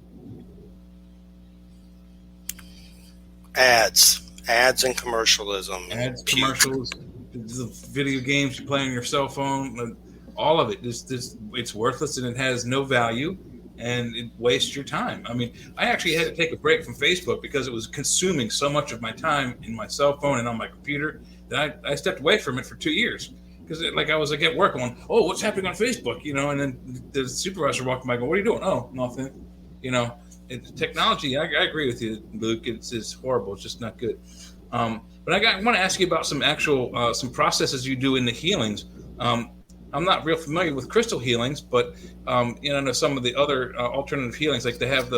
Speaker 1: Ads and commercialism.
Speaker 3: Ads, commercials, the video games you play on your cell phone, all of it. It's worthless and it has no value and it wastes your time. I mean, I actually had to take a break from Facebook because it was consuming so much of my time in my cell phone and on my computer that I stepped away from it for 2 years. Because I was at work going, oh, what's happening on Facebook? And then the supervisor walked by going, what are you doing? Oh, nothing. Technology, I agree with you, Luke. It's horrible. It's just not good. But I want to ask you about some actual some processes you do in the healings. I'm not real familiar with crystal healings, but I know some of the other alternative healings, like they have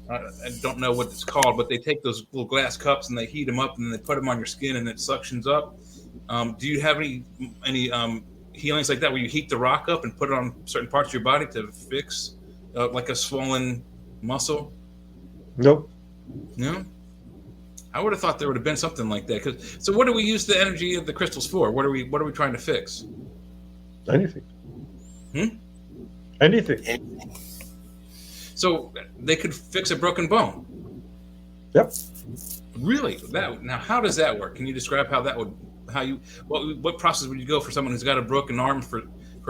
Speaker 3: I don't know what it's called, but they take those little glass cups and they heat them up and then they put them on your skin and it suctions up. Do you have any healings like that where you heat the rock up and put it on certain parts of your body to fix like a swollen muscle?
Speaker 2: Nope.
Speaker 3: No? I would have thought there would have been something like that. So what do we use the energy of the crystals for? What are we trying to fix?
Speaker 2: Anything. Anything.
Speaker 3: So they could fix a broken bone.
Speaker 2: Yep.
Speaker 3: Really? Now, how does that work? Can you describe what process would you go for someone who's got a broken arm, for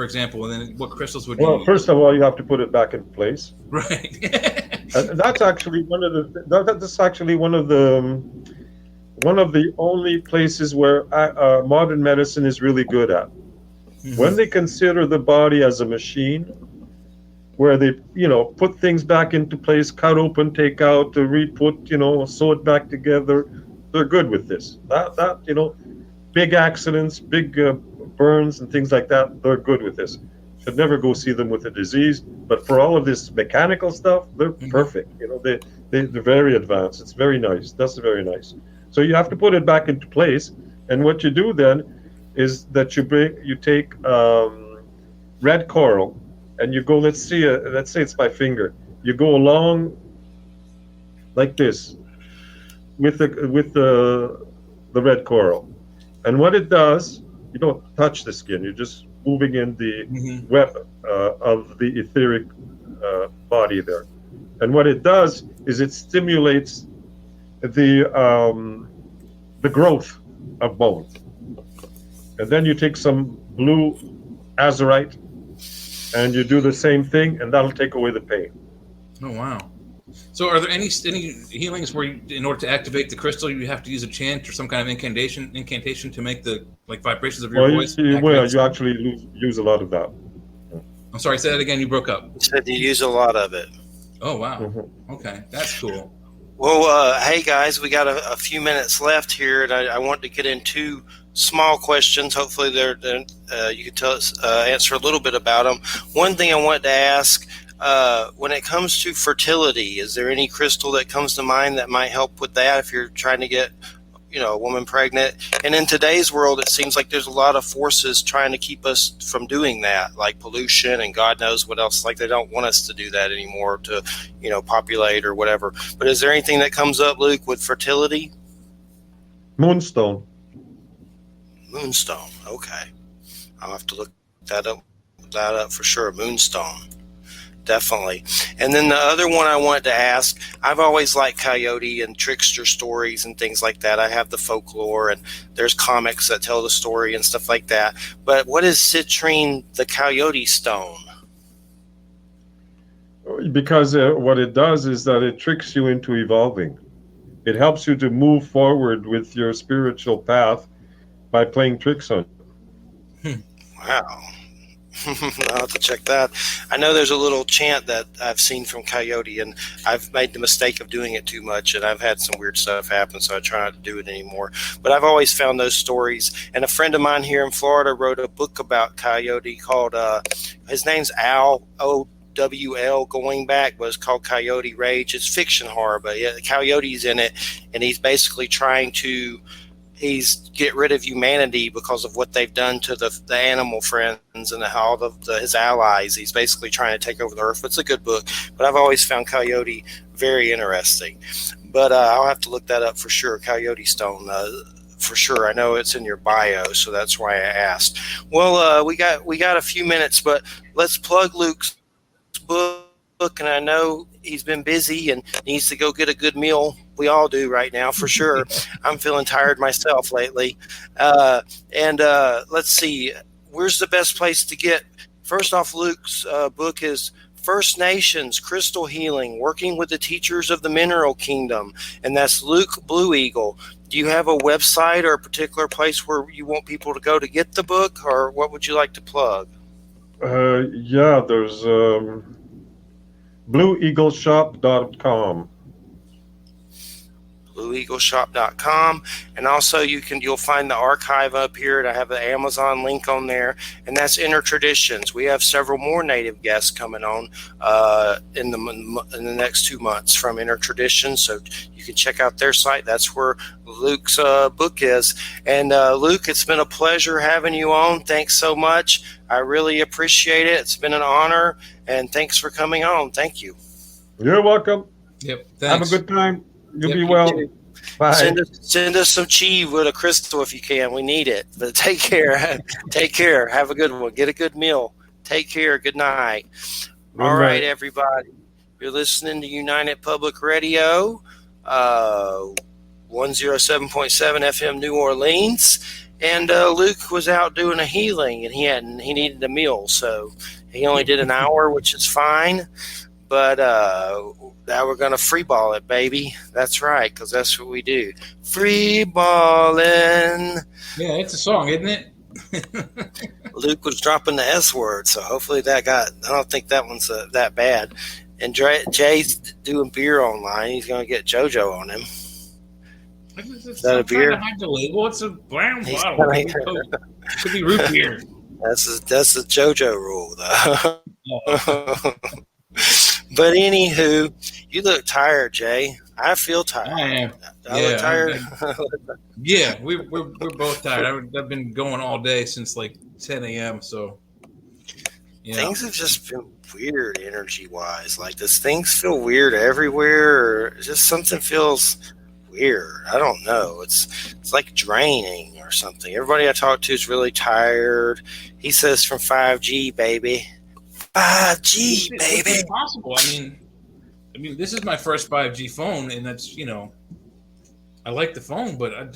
Speaker 3: example, and then what crystals would you use?
Speaker 2: Well, first of all, you have to put it back in place.
Speaker 3: Right.
Speaker 2: And that's actually one of the only places where modern medicine is really good at. Mm-hmm. When they consider the body as a machine, where they put things back into place, cut open, take out, re-put, sew it back together, they're good with this. That big accidents, big burns and things like that, they're good with this. Should never go see them with a disease. But for all of this mechanical stuff, they're perfect. They're very advanced. It's very nice. That's very nice. So you have to put it back into place. And what you do then is that you take red coral and you go, let's say it's my finger. You go along like this with the red coral. And what it does, you don't touch the skin. You're just moving in the web of the etheric body there. And what it does is it stimulates the growth of bone. And then you take some blue azurite and you do the same thing, and that'll take away the pain.
Speaker 3: Oh, wow. So are there any healings where in order to activate the crystal, you have to use a chant or some kind of incantation to make the vibrations of your voice?
Speaker 2: You actually use a lot of that.
Speaker 3: I'm sorry, say that again. You broke up.
Speaker 1: You said you use a lot of it.
Speaker 3: Oh, wow. Mm-hmm. Okay, that's cool.
Speaker 1: Well, hey, guys, we got a few minutes left here, and I want to get into small questions. Hopefully you can tell us, answer a little bit about them. One thing I wanted to ask, when it comes to fertility, is there any crystal that comes to mind that might help with that if you're trying to get a woman pregnant? And in today's world, it seems like there's a lot of forces trying to keep us from doing that, like pollution and God knows what else. Like they don't want us to do that anymore to, populate or whatever. But is there anything that comes up, Luke, with fertility?
Speaker 2: Moonstone.
Speaker 1: Moonstone. Okay. I'll have to look that up for sure. Moonstone. definitely. And then the other one I wanted to ask, I've always liked coyote and trickster stories and things like that. I have the folklore, and there's comics that tell the story and stuff like that. But what is citrine the coyote stone?
Speaker 2: Because what it does is that it tricks you into evolving. It helps you to move forward with your spiritual path by playing tricks on you.
Speaker 1: Wow. I'll have to check that. I know there's a little chant that I've seen from coyote, and I've made the mistake of doing it too much, and I've had some weird stuff happen, so I try not to do it anymore. But I've always found those stories, and a friend of mine here in Florida wrote a book about coyote called, his name's Al, OWL, going back, but it's called Coyote Rage. It's fiction horror, but yeah, the coyote's in it, and he's basically trying to get rid of humanity because of what they've done to the animal friends and all of his allies. He's basically trying to take over the earth. It's a good book, but I've always found coyote very interesting. But I'll have to look that up for sure. Coyote stone, for sure. I know it's in your bio, so that's why I asked. Well, we got a few minutes, but let's plug Luke's book. And I know he's been busy and needs to go get a good meal. We all do right now, for sure. I'm feeling tired myself lately. Let's see, where's the best place to get? First off, Luke's book is First Nations Crystal Healing, Working with the Teachers of the Mineral Kingdom, and that's Luke Blue Eagle. Do you have a website or a particular place where you want people to go to get the book, or what would you like to plug?
Speaker 2: Yeah, there's blueeagleshop.com.
Speaker 1: blueeagleshop.com, and also you'll find the archive up here, and I have the Amazon link on there, and that's Inner Traditions. We have several more native guests coming on in the next 2 months from Inner Traditions, so you can check out their site. That's where Luke's book is. And Luke, it's been a pleasure having you on. Thanks so much. I really appreciate it. It's been an honor, and thanks for coming on. Thank you.
Speaker 2: You're welcome.
Speaker 3: Yep. Thanks.
Speaker 2: Have a good time. You'll be
Speaker 1: You
Speaker 2: well.
Speaker 1: too.
Speaker 2: Bye.
Speaker 1: Send us some chi with a crystal if you can. We need it. But take care. Take care. Have a good one. Get a good meal. Take care. Good night. All right, everybody. You're listening to United Public Radio, 107.7 FM New Orleans. And Luke was out doing a healing, and he needed a meal, so he only did an hour, which is fine. But now we're going to free ball it, baby. That's right, because that's what we do. Free balling.
Speaker 3: Yeah, it's a song, isn't it?
Speaker 1: Luke was dropping the S word, so hopefully I don't think that one's that bad. And Jay's doing beer online. He's going to get JoJo on him.
Speaker 3: Is
Speaker 1: that a beer?
Speaker 3: Hide the label. It's a brown bottle. Could be root beer.
Speaker 1: That's the JoJo rule, though.
Speaker 3: Oh.
Speaker 1: But anywho, you look tired, Jay. I feel tired.
Speaker 3: I am.
Speaker 1: I look tired.
Speaker 3: Yeah, we're both tired. I've been going all day since like 10 a.m. So
Speaker 1: things have just been weird energy-wise. Like, does things feel weird everywhere, or just something feels weird? I don't know. It's like draining or something. Everybody I talk to is really tired. He says from 5G, baby. 5G, baby.
Speaker 3: It's possible. I mean, this is my first 5G phone, and that's I like the phone, but I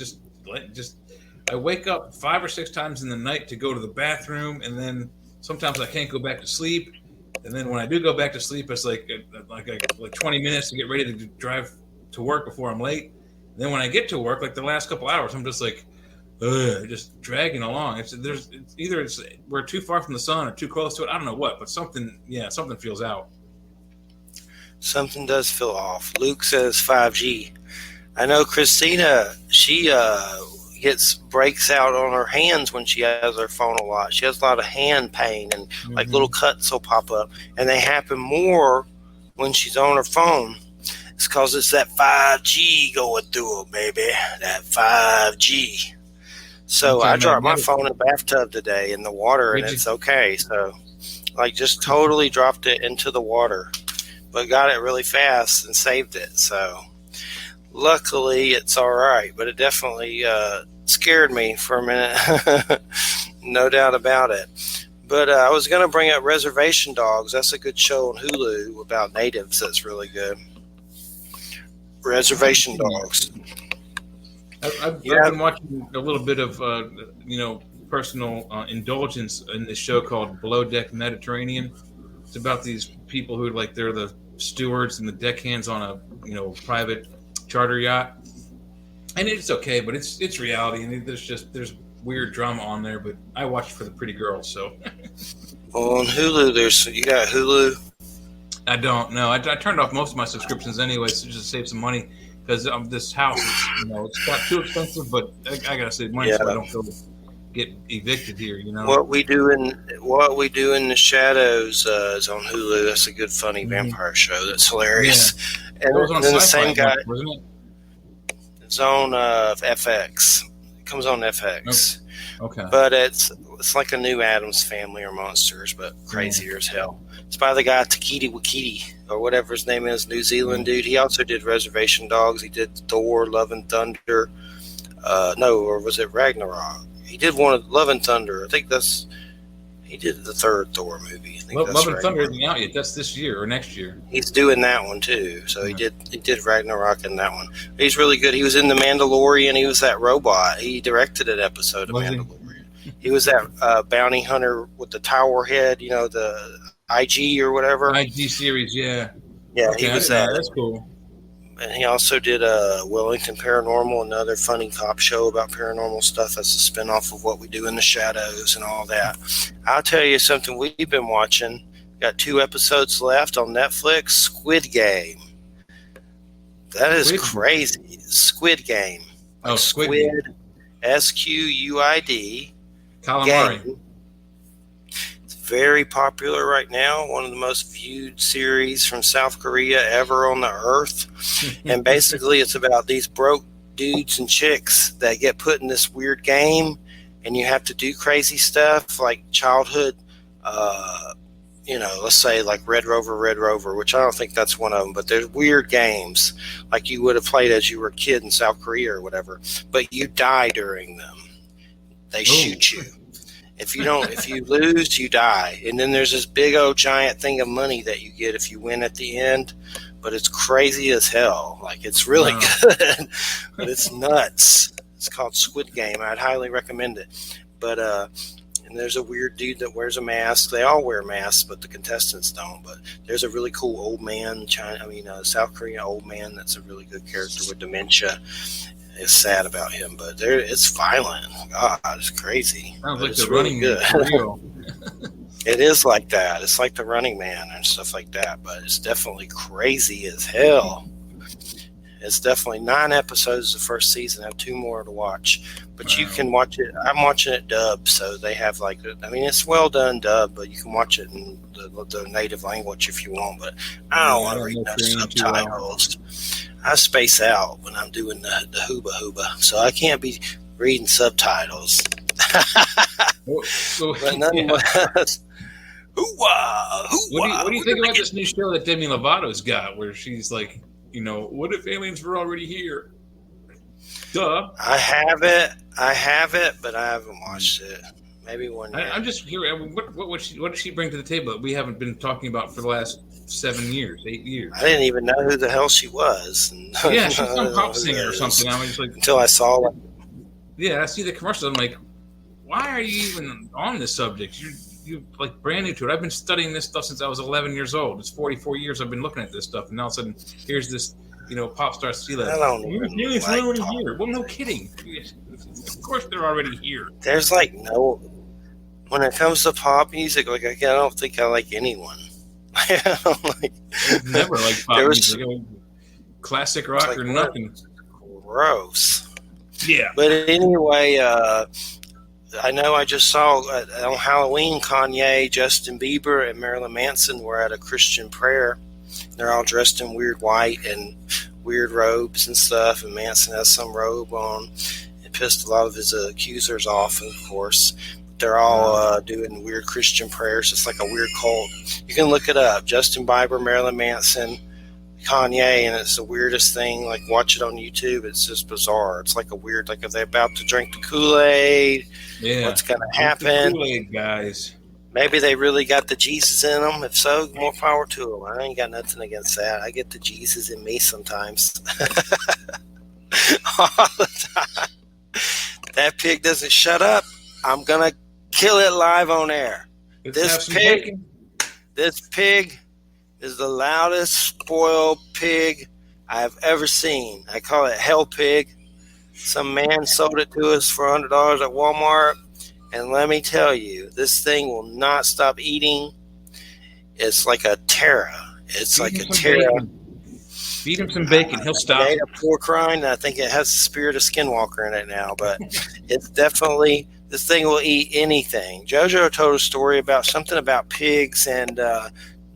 Speaker 3: wake up 5 or 6 times in the night to go to the bathroom, and then sometimes I can't go back to sleep, and then when I do go back to sleep, it's like 20 minutes to get ready to drive to work before I'm late. And then when I get to work, like the last couple hours, I'm just like, just dragging along. It's either we're too far from the sun or too close to it. I don't know what, but something feels out.
Speaker 1: Something does feel off. Luke says 5G. I know Christina, she breaks out on her hands when she has her phone a lot. She has a lot of hand pain, and like little cuts will pop up, and they happen more when she's on her phone. It's because it's that 5G going through her, baby. That 5G. So I dropped my phone in the bathtub today in the water, and it's okay. So, just totally dropped it into the water, but got it really fast and saved it. So, luckily, it's all right. But it definitely scared me for a minute. No doubt about it. But I was going to bring up Reservation Dogs. That's a good show on Hulu about natives. That's really good. Reservation Dogs.
Speaker 3: I've been watching a little bit of, personal indulgence in this show called Below Deck Mediterranean. It's about these people who they're the stewards and the deckhands on a private charter yacht, and it's okay, but it's reality, and there's weird drama on there. But I watch for the pretty girls, so.
Speaker 1: Well, on Hulu, you got Hulu.
Speaker 3: I don't know. I turned off most of my subscriptions anyway, so just to save some money because this house is it's not too expensive, but I gotta save money so I don't get evicted here.
Speaker 1: What we do in the shadows is on Hulu. That's a good funny vampire show. That's hilarious.
Speaker 3: Yeah.
Speaker 1: And
Speaker 3: on
Speaker 1: then the same guy,
Speaker 3: wasn't it?
Speaker 1: It's on FX. It comes on FX.
Speaker 3: Okay.
Speaker 1: But it's like a new Addams Family or Monsters, but crazier as hell. It's by the guy Takiti Wakiti or whatever his name is, New Zealand dude. He also did Reservation Dogs. He did Thor, Love and Thunder. Or was it Ragnarok? He did one of Love and Thunder. I think he did the third Thor movie. I think
Speaker 3: Love and Thunder isn't out yet. That's this year or next year. He's
Speaker 1: doing that one too. So he did Ragnarok in that one. He's really good. He was in The Mandalorian. He was that robot. He directed an episode of Mandalorian. He was that bounty hunter with the tower head, the IG or whatever.
Speaker 3: IG series, yeah.
Speaker 1: Yeah, okay, he was that.
Speaker 3: That's cool.
Speaker 1: And he also did Wellington Paranormal, another funny cop show about paranormal stuff. That's a spinoff of What We Do in the Shadows and all that. I'll tell you something we've been watching. Got 2 episodes left on Netflix. Squid Game. That is crazy. Squid Game.
Speaker 3: Oh, Squid.
Speaker 1: SQUID.
Speaker 3: Calamari.
Speaker 1: Game. It's very popular right now. One of the most viewed series from South Korea ever on the earth. And basically it's about these broke dudes and chicks that get put in this weird game, and you have to do crazy stuff like childhood, let's say like Red Rover, which I don't think that's one of them, but there's weird games like you would have played as you were a kid in South Korea or whatever, but you die during them. They shoot you. If you lose, you die. And then there's this big old giant thing of money that you get if you win at the end. But it's crazy as hell. Like, it's really good. But it's nuts. It's called Squid Game. I'd highly recommend it. But and there's a weird dude that wears a mask. They all wear masks, but the contestants don't. But there's a really cool old man, South Korean old man that's a really good character with dementia. It's sad about him, but it's violent. God, it's crazy.
Speaker 3: Sounds like
Speaker 1: it's
Speaker 3: the Running Man for real.
Speaker 1: It is like that. It's like the Running Man and stuff like that, but it's definitely crazy as hell. It's definitely 9 episodes the first season. I have 2 more to watch, but you can watch it. I'm watching it dubbed, so they have it's well done dubbed, but you can watch it in the native language if you want. But I don't want to read no subtitles. I space out when I'm doing the hooba, so I can't be reading subtitles. But nonetheless,
Speaker 3: What do you think about this new show that Demi Lovato's got, where she's like, what if aliens were already here? Duh.
Speaker 1: I have it, but I haven't watched it. Maybe one day.
Speaker 3: I'm just curious. What does she bring to the table that we haven't been talking about for the last 8 years?
Speaker 1: I didn't even know who the hell she was.
Speaker 3: Yeah, she's some pop singer or something. I was like,
Speaker 1: until I saw it.
Speaker 3: Yeah, I see the commercial. I'm like, why are you even on this subject? You're like brand new to it. I've been studying this stuff since I was 11 years old. It's 44 years I've been looking at this stuff, and all of a sudden, here's this, pop star Stila. Aliens are already here. Well, no kidding. Of course, they're already here.
Speaker 1: There's when it comes to pop music, I don't think I like anyone.
Speaker 3: I've never liked pop music. Classic rock or nothing.
Speaker 1: Gross.
Speaker 3: Yeah.
Speaker 1: But anyway, I know I just saw on Halloween, Kanye, Justin Bieber, and Marilyn Manson were at a Christian prayer. They're all dressed in weird white and weird robes and stuff, and Manson has some robe on. It pissed a lot of his accusers off, of course. They're all doing weird Christian prayers. It's like a weird cult. You can look it up. Justin Bieber, Marilyn Manson, Kanye, and it's the weirdest thing. Like, watch it on YouTube. It's just bizarre. It's like a weird, like if they're about to drink the Kool-Aid, what's going to happen?
Speaker 3: Kool-Aid, guys.
Speaker 1: Maybe they really got the Jesus in them. If so, more power to them. I ain't got nothing against that. I get the Jesus in me sometimes. All the time. That pig doesn't shut up, I'm going to kill it live on air.
Speaker 3: Let's have some bacon.
Speaker 1: This pig is the loudest spoiled pig I've ever seen. I call it Hell Pig. Some man sold it to us for $100 at Walmart. And let me tell you, this thing will not stop eating. It's like a terror. It's like a terror.
Speaker 3: Feed him some bacon. He'll stop.
Speaker 1: I ate a pork rind. I think it has the spirit of Skinwalker in it now. But it's definitely, this thing will eat anything. JoJo told a story about something about pigs and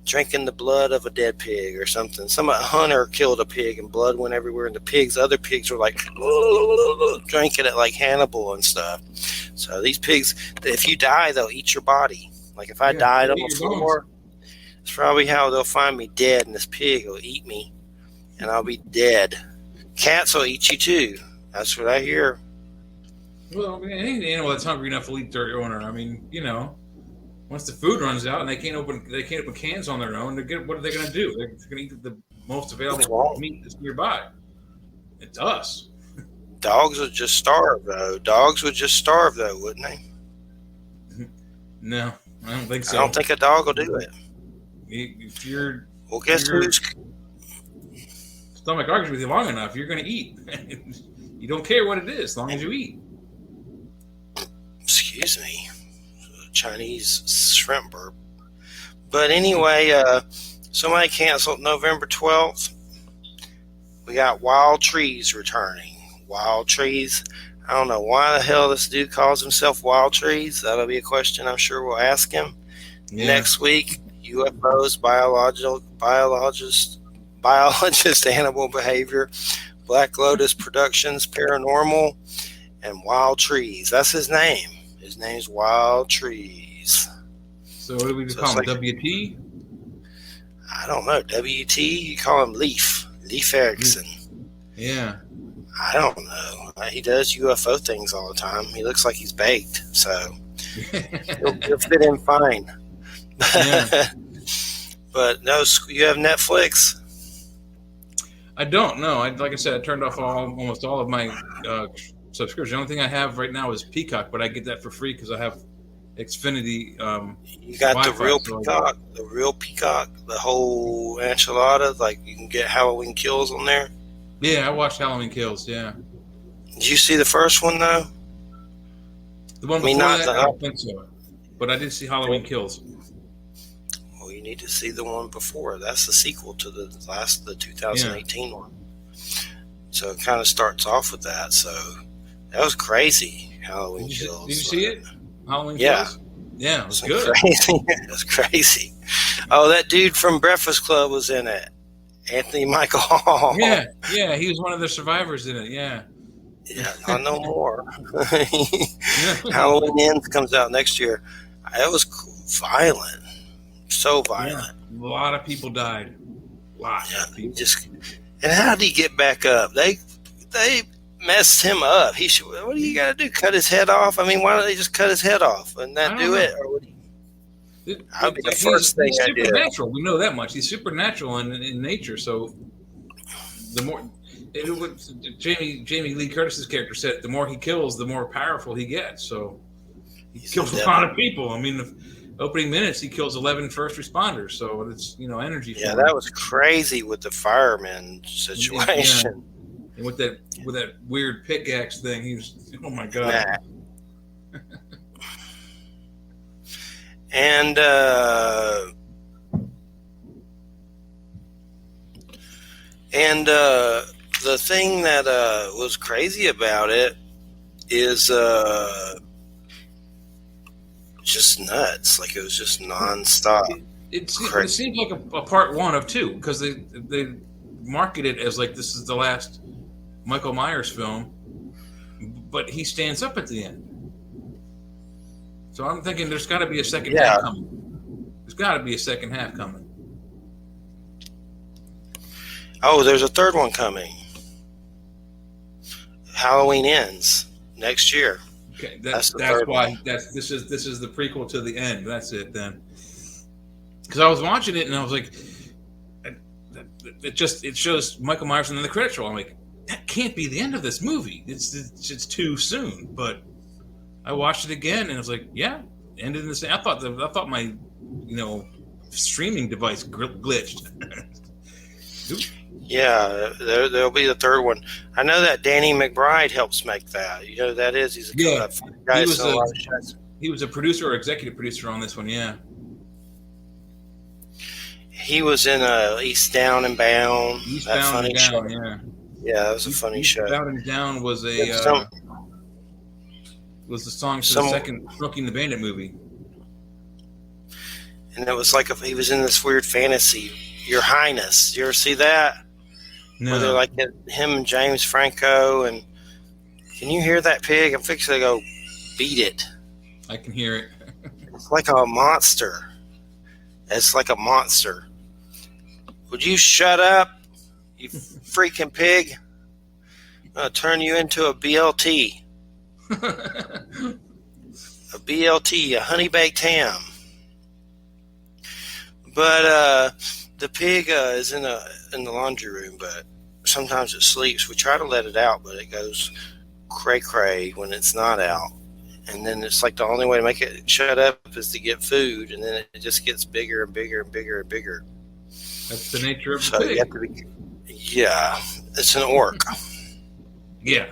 Speaker 1: drinking the blood of a dead pig or something. Some hunter killed a pig and blood went everywhere. And the other pigs were like drinking it like Hannibal and stuff. So these pigs, if you die, they'll eat your body. Like if I died on the floor, it's probably how they'll find me dead, and this pig will eat me, and I'll be dead. Cats will eat you too. That's what I hear.
Speaker 3: Well, I mean, any animal that's hungry enough will eat their owner. I mean, once the food runs out and they can't open cans on their own, what are they going to do? They're going to eat the most available meat that's nearby. It's us.
Speaker 1: Dogs would just starve, though. Wouldn't they?
Speaker 3: No, I don't think so.
Speaker 1: I don't think a dog will do it.
Speaker 3: If you're
Speaker 1: guess who's
Speaker 3: stomach argues with you long enough, you're going to eat. You don't care what it is, as long as you eat.
Speaker 1: Excuse me, Chinese shrimp burp. But anyway, somebody canceled November 12th. We got Wild Trees returning. Wild Trees. I don't know why the hell this dude calls himself Wild Trees. That'll be a question I'm sure we'll ask him next week. UFOs, biologist, animal behavior, Black Lotus Productions, paranormal, and Wild Trees. That's his name. His name's Wild Trees.
Speaker 3: So what do we call him? WT?
Speaker 1: I don't know. WT? You call him Leaf Erickson.
Speaker 3: Yeah.
Speaker 1: I don't know. He does UFO things all the time. He looks like he's baked, so he'll fit in fine.
Speaker 3: Yeah.
Speaker 1: But no, you have Netflix?
Speaker 3: I don't know. Like I said, I turned off almost all of my subscriptions. The only thing I have right now is Peacock, but I get that for free because I have Xfinity.
Speaker 1: You got
Speaker 3: Wi-Fi,
Speaker 1: the real Peacock, the whole enchilada. Like you can get Halloween Kills on there.
Speaker 3: Yeah, I watched Halloween Kills. Yeah.
Speaker 1: Did you see the first one though?
Speaker 3: The one before that, I don't think so. But I did see Halloween Kills.
Speaker 1: Well, you need to see the one before. That's the sequel to the 2018 one. So it kind of starts off with that. So that was crazy. Halloween Kills.
Speaker 3: Did you see it? Halloween
Speaker 1: Kills?
Speaker 3: Yeah, it was good.
Speaker 1: Crazy. It was crazy. Oh, that dude from Breakfast Club was in it. Anthony Michael Hall.
Speaker 3: Yeah, he was one of the survivors in it. Yeah,
Speaker 1: not no more. Halloween Ends comes out next year. It was violent, so violent.
Speaker 3: Yeah. A lot of people died. A lot.
Speaker 1: Yeah, and how did he get back up? They messed him up. What do you got to do? Cut his head off? I mean, why don't they just cut his head off and not do it? Or would he? That would be the first thing I did.
Speaker 3: He's supernatural. We know that much. He's supernatural in nature. So the more Jamie Lee Curtis's character said, the more he kills, the more powerful he gets. So he kills a lot of people. I mean, the opening minutes, he kills 11 first responders. So it's energy.
Speaker 1: Yeah, that was crazy with the fireman situation.
Speaker 3: Yeah. And with that weird pickaxe thing, he was, oh my god.
Speaker 1: And the thing that was crazy about it is just nuts. Like it was just nonstop.
Speaker 3: It seems like a part one of two because they market it as like this is the last Michael Myers film, but he stands up at the end. So I'm thinking there's got to be a second half coming. There's got to be a second half coming.
Speaker 1: Oh, there's a third one coming. Halloween Ends next year.
Speaker 3: Okay,
Speaker 1: That's the
Speaker 3: that's
Speaker 1: third
Speaker 3: why
Speaker 1: one.
Speaker 3: this is the prequel to the end. That's it then. Because I was watching it and I was like, it shows Michael Myers and then the credits roll. I'm like, that can't be the end of this movie. It's too soon. But I watched it again and I was like, yeah, ended in the same. I thought my streaming device glitched.
Speaker 1: Yeah, there'll be the third one. I know that Danny McBride helps make that. You know who that is? He's a
Speaker 3: Yeah,
Speaker 1: guy
Speaker 3: he
Speaker 1: that's
Speaker 3: was
Speaker 1: in a lot of shows.
Speaker 3: he was a producer or executive producer on this one. Yeah.
Speaker 1: He was in Eastbound and Bound. That
Speaker 3: Eastbound
Speaker 1: funny
Speaker 3: and
Speaker 1: show.
Speaker 3: Down, yeah.
Speaker 1: Yeah, that was a funny show.
Speaker 3: Eastbound and Down was was the song for the second Smokey and the Bandit movie.
Speaker 1: And it was like he was in this weird fantasy. Your Highness. You ever see that?
Speaker 3: No.
Speaker 1: Where they're like him and James Franco, and can you hear that pig? I'm fixing to go beat it.
Speaker 3: I can hear it.
Speaker 1: It's like a monster. It's like a monster. Would you shut up, you freaking pig? I'm going to turn you into a BLT. A BLT, a honey baked ham. But the pig is in the laundry room, but sometimes it sleeps. We try to let it out, but it goes cray-cray when it's not out. And then it's like the only way to make it shut up is to get food, and then it just gets bigger and bigger and bigger and bigger.
Speaker 3: That's the nature of
Speaker 1: So
Speaker 3: the pig.
Speaker 1: you have to be, yeah, it's an orc.
Speaker 3: Yeah.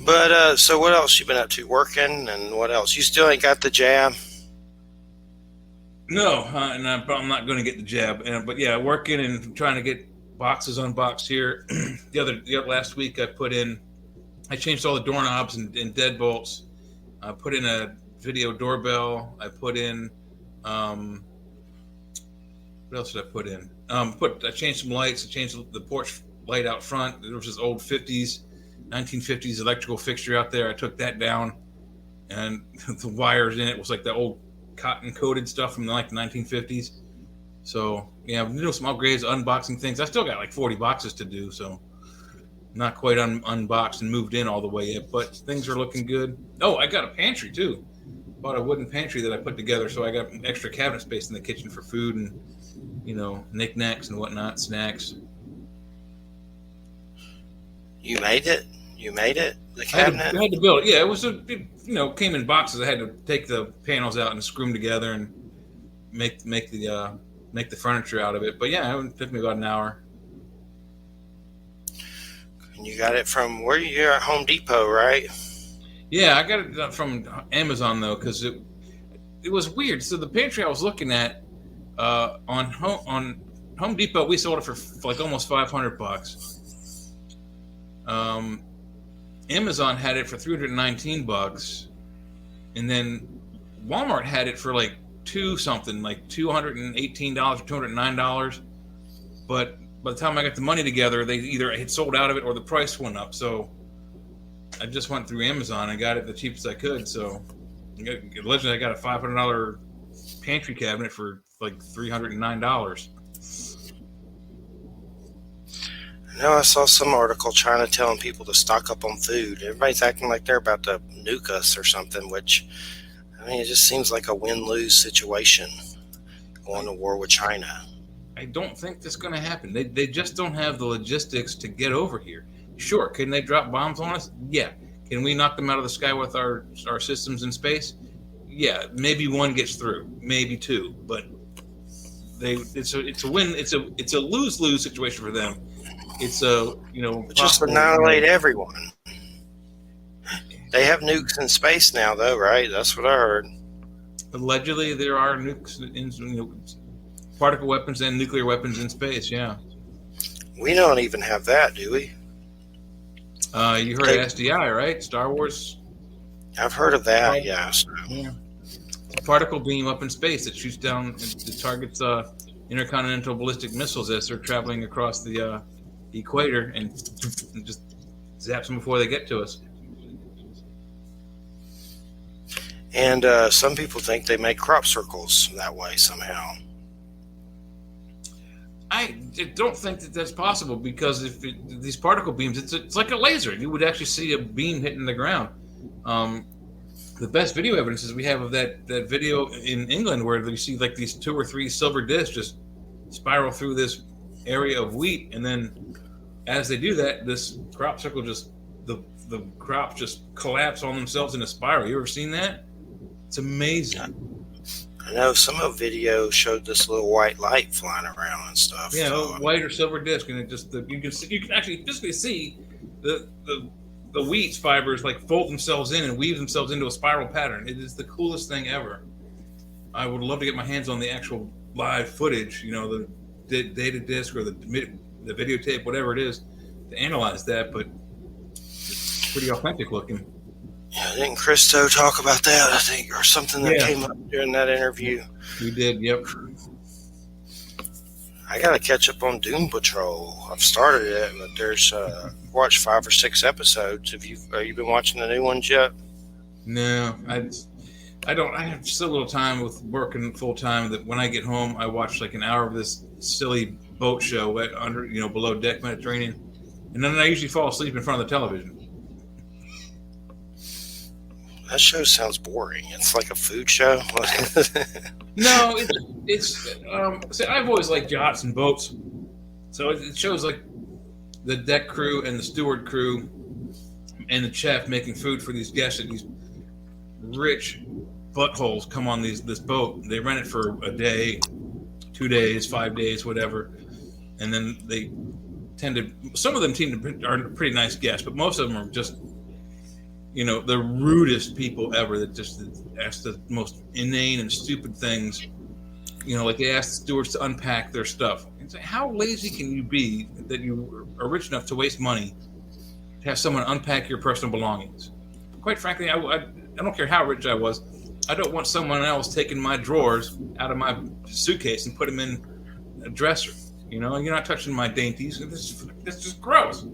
Speaker 1: But so what else you been up to? Working, and what else? You still ain't got the jab?
Speaker 3: No, and I'm not going to get the jab. But yeah, working and trying to get boxes unboxed here. Last week I changed all the doorknobs and deadbolts. I put in a video doorbell. I put in what else did I put in? I changed some lights. I changed the porch light out front. There was this old 1950s electrical fixture out there. I took that down, and the wires in it was like the old cotton coated stuff from the 1950s. So yeah, some upgrades, unboxing things. I still got like 40 boxes to do, so not quite unboxed and moved in all the way yet, but things are looking good. Oh, I got a pantry too. Bought a wooden pantry that I put together, so I got extra cabinet space in the kitchen for food and knickknacks and whatnot, snacks.
Speaker 1: You made it? The cabinet?
Speaker 3: I had to build it. Yeah, it was came in boxes. I had to take the panels out and screw them together and make the furniture out of it. But yeah, it took me about an hour.
Speaker 1: And you got it from where you're at Home Depot, right?
Speaker 3: Yeah, I got it from Amazon though, because it was weird. So the pantry I was looking at on Home Depot, we sold it for like almost $500. Amazon had it for $319, and then Walmart had it for like $218 or $209. But by the time I got the money together, they either had sold out of it or the price went up. So I just went through Amazon and got it the cheapest I could. So allegedly, I got a $500 pantry cabinet for like $309.
Speaker 1: No, I saw some article telling people to stock up on food. Everybody's acting like they're about to nuke us or something, which, I mean, it just seems like a win-lose situation going to war with China.
Speaker 3: I don't think that's going to happen. They just don't have the logistics to get over here. Sure, can they drop bombs on us? Yeah. Can we knock them out of the sky with our systems in space? Yeah, maybe one gets through, maybe two, but it's a win. It's a lose-lose situation for them. It's
Speaker 1: just annihilate everyone. They have nukes in space now, though, right? That's what I heard.
Speaker 3: Allegedly, there are nukes in particle weapons and nuclear weapons in space. Yeah.
Speaker 1: We don't even have that, do we?
Speaker 3: You heard of SDI, right? Star Wars.
Speaker 1: I've heard of that. Yeah.
Speaker 3: It's a particle beam up in space that shoots down. It targets intercontinental ballistic missiles as they're traveling across the equator and just zaps them before they get to us.
Speaker 1: And some people think they make crop circles that way somehow.
Speaker 3: I don't think that that's possible because these particle beams, it's like a laser. You would actually see a beam hitting the ground. The best video evidence is we have of that video in England where you see like these 2 or 3 silver discs just spiral through this area of wheat, and then as they do that, this crop circle the crops just collapse on themselves in a spiral. You ever seen that? It's amazing.
Speaker 1: I know some of the video showed this little white light flying around and stuff.
Speaker 3: Yeah,
Speaker 1: so,
Speaker 3: white or silver disc, and you can actually physically see the wheat fibers like fold themselves in and weave themselves into a spiral pattern. It is the coolest thing ever. I would love to get my hands on the actual live footage, the data disc or the videotape, whatever it is, to analyze that. But it's pretty authentic looking.
Speaker 1: Yeah, didn't Christo talk about that, I think, or something that came up during that interview?
Speaker 3: We did, yep.
Speaker 1: I got to catch up on Doom Patrol. I've started it, but there's watched 5 or 6 episodes. Have you been watching the new ones yet?
Speaker 3: No, I don't. I have so little time with working full time that when I get home, I watch like an hour of this silly boat show under below deck Mediterranean, and then I usually fall asleep in front of the television.
Speaker 1: That show sounds boring. It's like a food show.
Speaker 3: No, it's. See, I've always liked yachts and boats, so it shows like the deck crew and the steward crew and the chef making food for these guests, and these rich buttholes come on this boat. They rent it for a day, 2 days, 5 days, whatever, and then they some of them are pretty nice guests, but most of them are just the rudest people ever that just ask the most inane and stupid things. Like they ask the stewards to unpack their stuff. And say, how lazy can you be that you are rich enough to waste money to have someone unpack your personal belongings? Quite frankly, I don't care how rich I was. I don't want someone else taking my drawers out of my suitcase and put them in a dresser. You're not touching my dainties. That's just gross.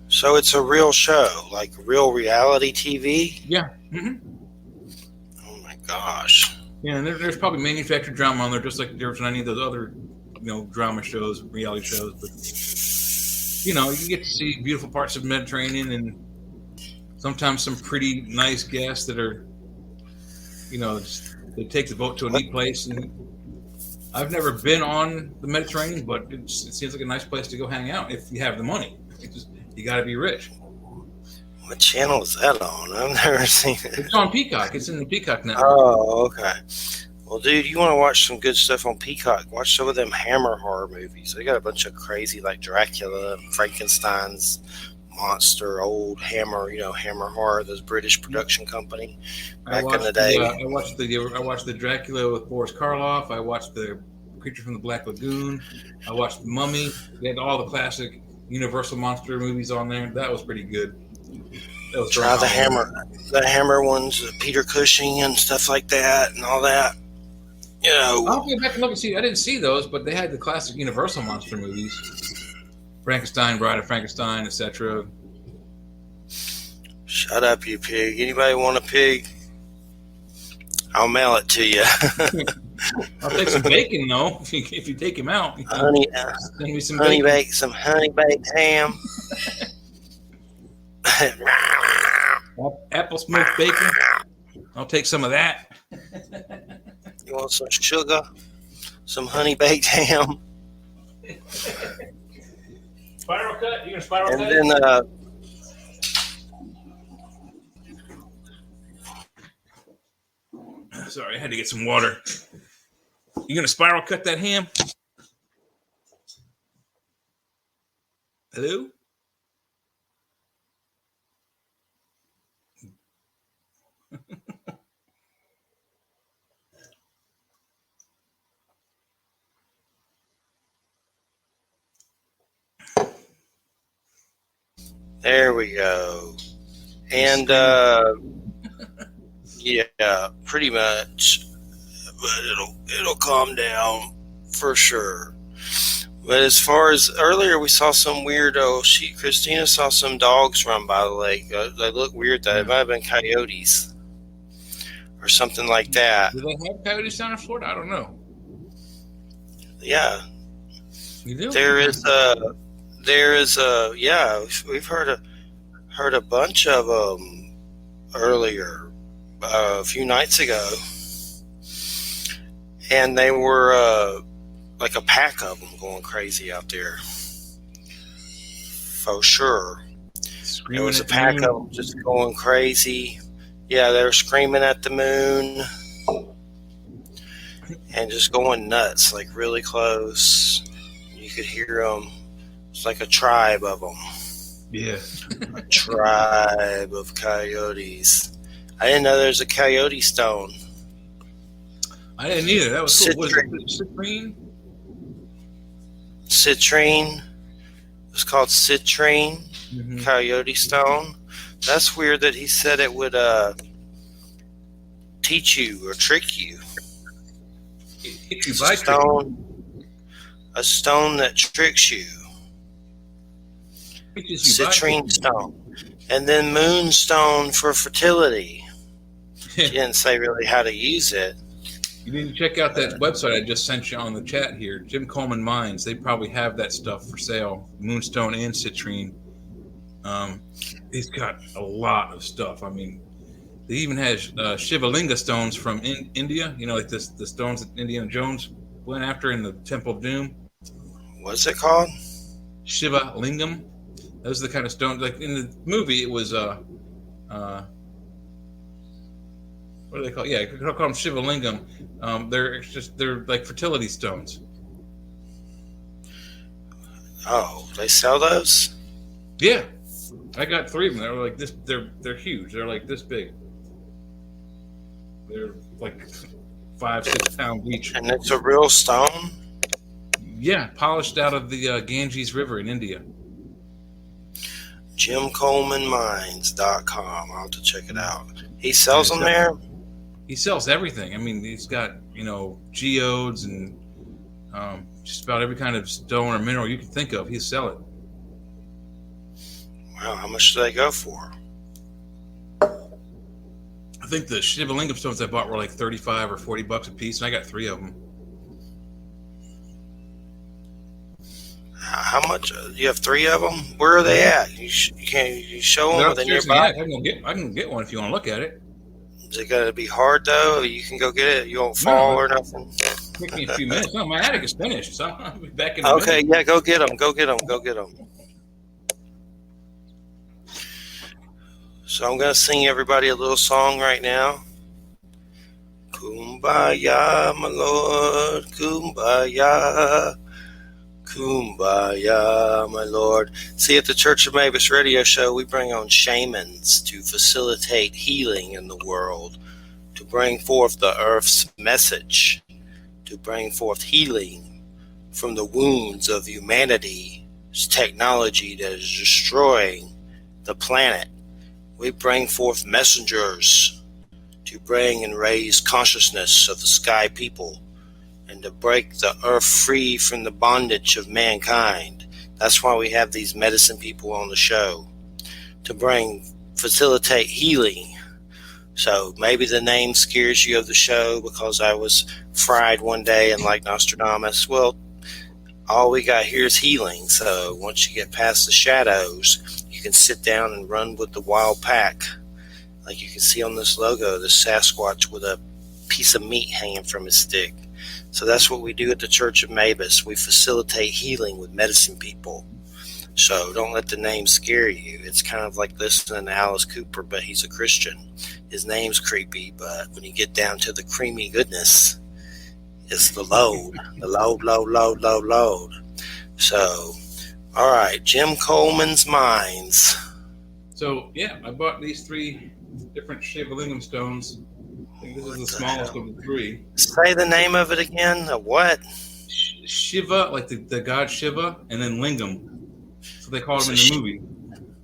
Speaker 1: So it's a real show, like real reality TV?
Speaker 3: Yeah. Mm-hmm.
Speaker 1: Oh my gosh.
Speaker 3: Yeah, and there's probably manufactured drama on there, just like there's any of those other, drama shows, reality shows. But you get to see beautiful parts of the Mediterranean, and sometimes some pretty nice guests that are, they take the boat to a neat place. And I've never been on the Mediterranean, but it seems like a nice place to go hang out if you have the money. You got to be rich.
Speaker 1: What channel is that on? I've never seen it.
Speaker 3: It's on Peacock. It's in the Peacock network.
Speaker 1: Oh, okay. Well, dude, you want to watch some good stuff on Peacock? Watch some of them Hammer horror movies. They got a bunch of crazy, like Dracula, Frankenstein's monster, old Hammer, Hammer horror, this British production company back in the day.
Speaker 3: I watched the Dracula with Boris Karloff. I watched the Creature from the Black Lagoon. I watched The Mummy. They had all the classic Universal monster movies on there. That was pretty good.
Speaker 1: Try the Hammer ones, Peter Cushing and stuff like that, and all that. I'll
Speaker 3: go back and look and see. I didn't see those, but they had the classic Universal monster movies: Frankenstein, Bride of Frankenstein, etc.
Speaker 1: Shut up, you pig! Anybody want a pig? I'll mail it to you.
Speaker 3: I'll take some bacon though. If you take him out,
Speaker 1: send me some honey baked ham.
Speaker 3: Apple smoked bacon. I'll take some of that.
Speaker 1: You want some sugar? Some honey baked ham?
Speaker 3: Spiral cut? You gonna spiral cut?
Speaker 1: And then
Speaker 3: sorry, I had to get some water. You gonna spiral cut that ham? Hello?
Speaker 1: there we go. And yeah, pretty much. But it'll calm down for sure. But as far as earlier, we saw some weirdo. Christina saw some dogs run by the lake. They look weird. That it might have been coyotes or something like that.
Speaker 3: Do they have coyotes down in Florida? I don't know.
Speaker 1: Yeah,
Speaker 3: You do?
Speaker 1: There is yeah, we've heard a bunch of them earlier, a few nights ago, and they were like a pack of them going crazy out there, for sure.
Speaker 3: Screaming
Speaker 1: There was a
Speaker 3: at the
Speaker 1: pack
Speaker 3: moon.
Speaker 1: of them just going crazy. Yeah, they were screaming at the moon and just going nuts, like really close. You could hear them. It's like a tribe of them.
Speaker 3: Yeah.
Speaker 1: A tribe of coyotes. I didn't know there's a coyote stone.
Speaker 3: I didn't either. That was cool. What is
Speaker 1: Citrine.
Speaker 3: it? Citrine?
Speaker 1: Citrine. It's called citrine.
Speaker 3: Mm-hmm.
Speaker 1: Coyote stone. That's weird that he said it would teach you or trick you.
Speaker 3: Hit you
Speaker 1: It's
Speaker 3: by
Speaker 1: a stone that tricks you. Citrine stone. And then moonstone for fertility. He didn't say really how to use it.
Speaker 3: You need to check out that website I just sent you on the chat here, Jim Coleman Mines. They probably have that stuff for sale, moonstone and citrine. He's got a lot of stuff. I mean, they even has Shivalinga stones from India. You know, like the stones that Indiana Jones went after in the Temple of Doom.
Speaker 1: What's it called?
Speaker 3: Shiva Lingam. Those are the kind of stones. Like in the movie, it was what do they call? Yeah, you call them Shiva Lingam. They're like fertility stones.
Speaker 1: Oh, they sell those?
Speaker 3: Yeah, I got 3 of them. They're like this. They're huge. They're like this big. They're like 5-6 pounds each.
Speaker 1: And it's a real stone?
Speaker 3: Yeah, polished out of the Ganges River in India.
Speaker 1: JimColemanMines.com. I'll have to check it out. He sells them there?
Speaker 3: He sells everything. I mean, he's got, geodes and just about every kind of stone or mineral you can think of. He'll sell it.
Speaker 1: Wow, how much do they go for?
Speaker 3: I think the Shiva Lingam stones I bought were like $35 or $40 a piece, and I got 3 of them.
Speaker 1: How much? You have 3 of them? Where are they at? You show them? Are they nearby?
Speaker 3: I can get one if you want to look at it.
Speaker 1: Is it going to be hard, though? You can go get it? You won't fall or nothing?
Speaker 3: Take me a few minutes. No, my attic is finished, so I'll be back in a
Speaker 1: Okay,
Speaker 3: minute.
Speaker 1: yeah, go get them. Go get them. Go get them. So I'm going to sing everybody a little song right now. Kumbaya, my Lord, kumbaya. Kumbaya, my Lord. See, at the Church of Mabus radio show, we bring on shamans to facilitate healing in the world, to bring forth the earth's message, to bring forth healing from the wounds of humanity's technology that is destroying the planet. We bring forth messengers to bring and raise consciousness of the sky people, and to break the earth free from the bondage of mankind. That's why we have these medicine people on the show, to facilitate healing. So maybe the name scares you of the show because I was fried one day and like Nostradamus. Well, all we got here is healing. So once you get past the shadows, you can sit down and run with the wild pack. Like you can see on this logo, the Sasquatch with a piece of meat hanging from his stick. So that's what we do at the Church of Mabus. We facilitate healing with medicine people. So don't let the name scare you. It's kind of like listening to Alice Cooper, but he's a Christian. His name's creepy, but when you get down to the creamy goodness, it's the load. The load. So, all right, Jim Coleman's Mines.
Speaker 3: So, yeah, I bought these 3 different Shiva Lingam stones. I think this is the smallest of the 3.
Speaker 1: Say the name of it again. A what?
Speaker 3: Shiva, like the god Shiva, and then Lingam. So they call them in the movie.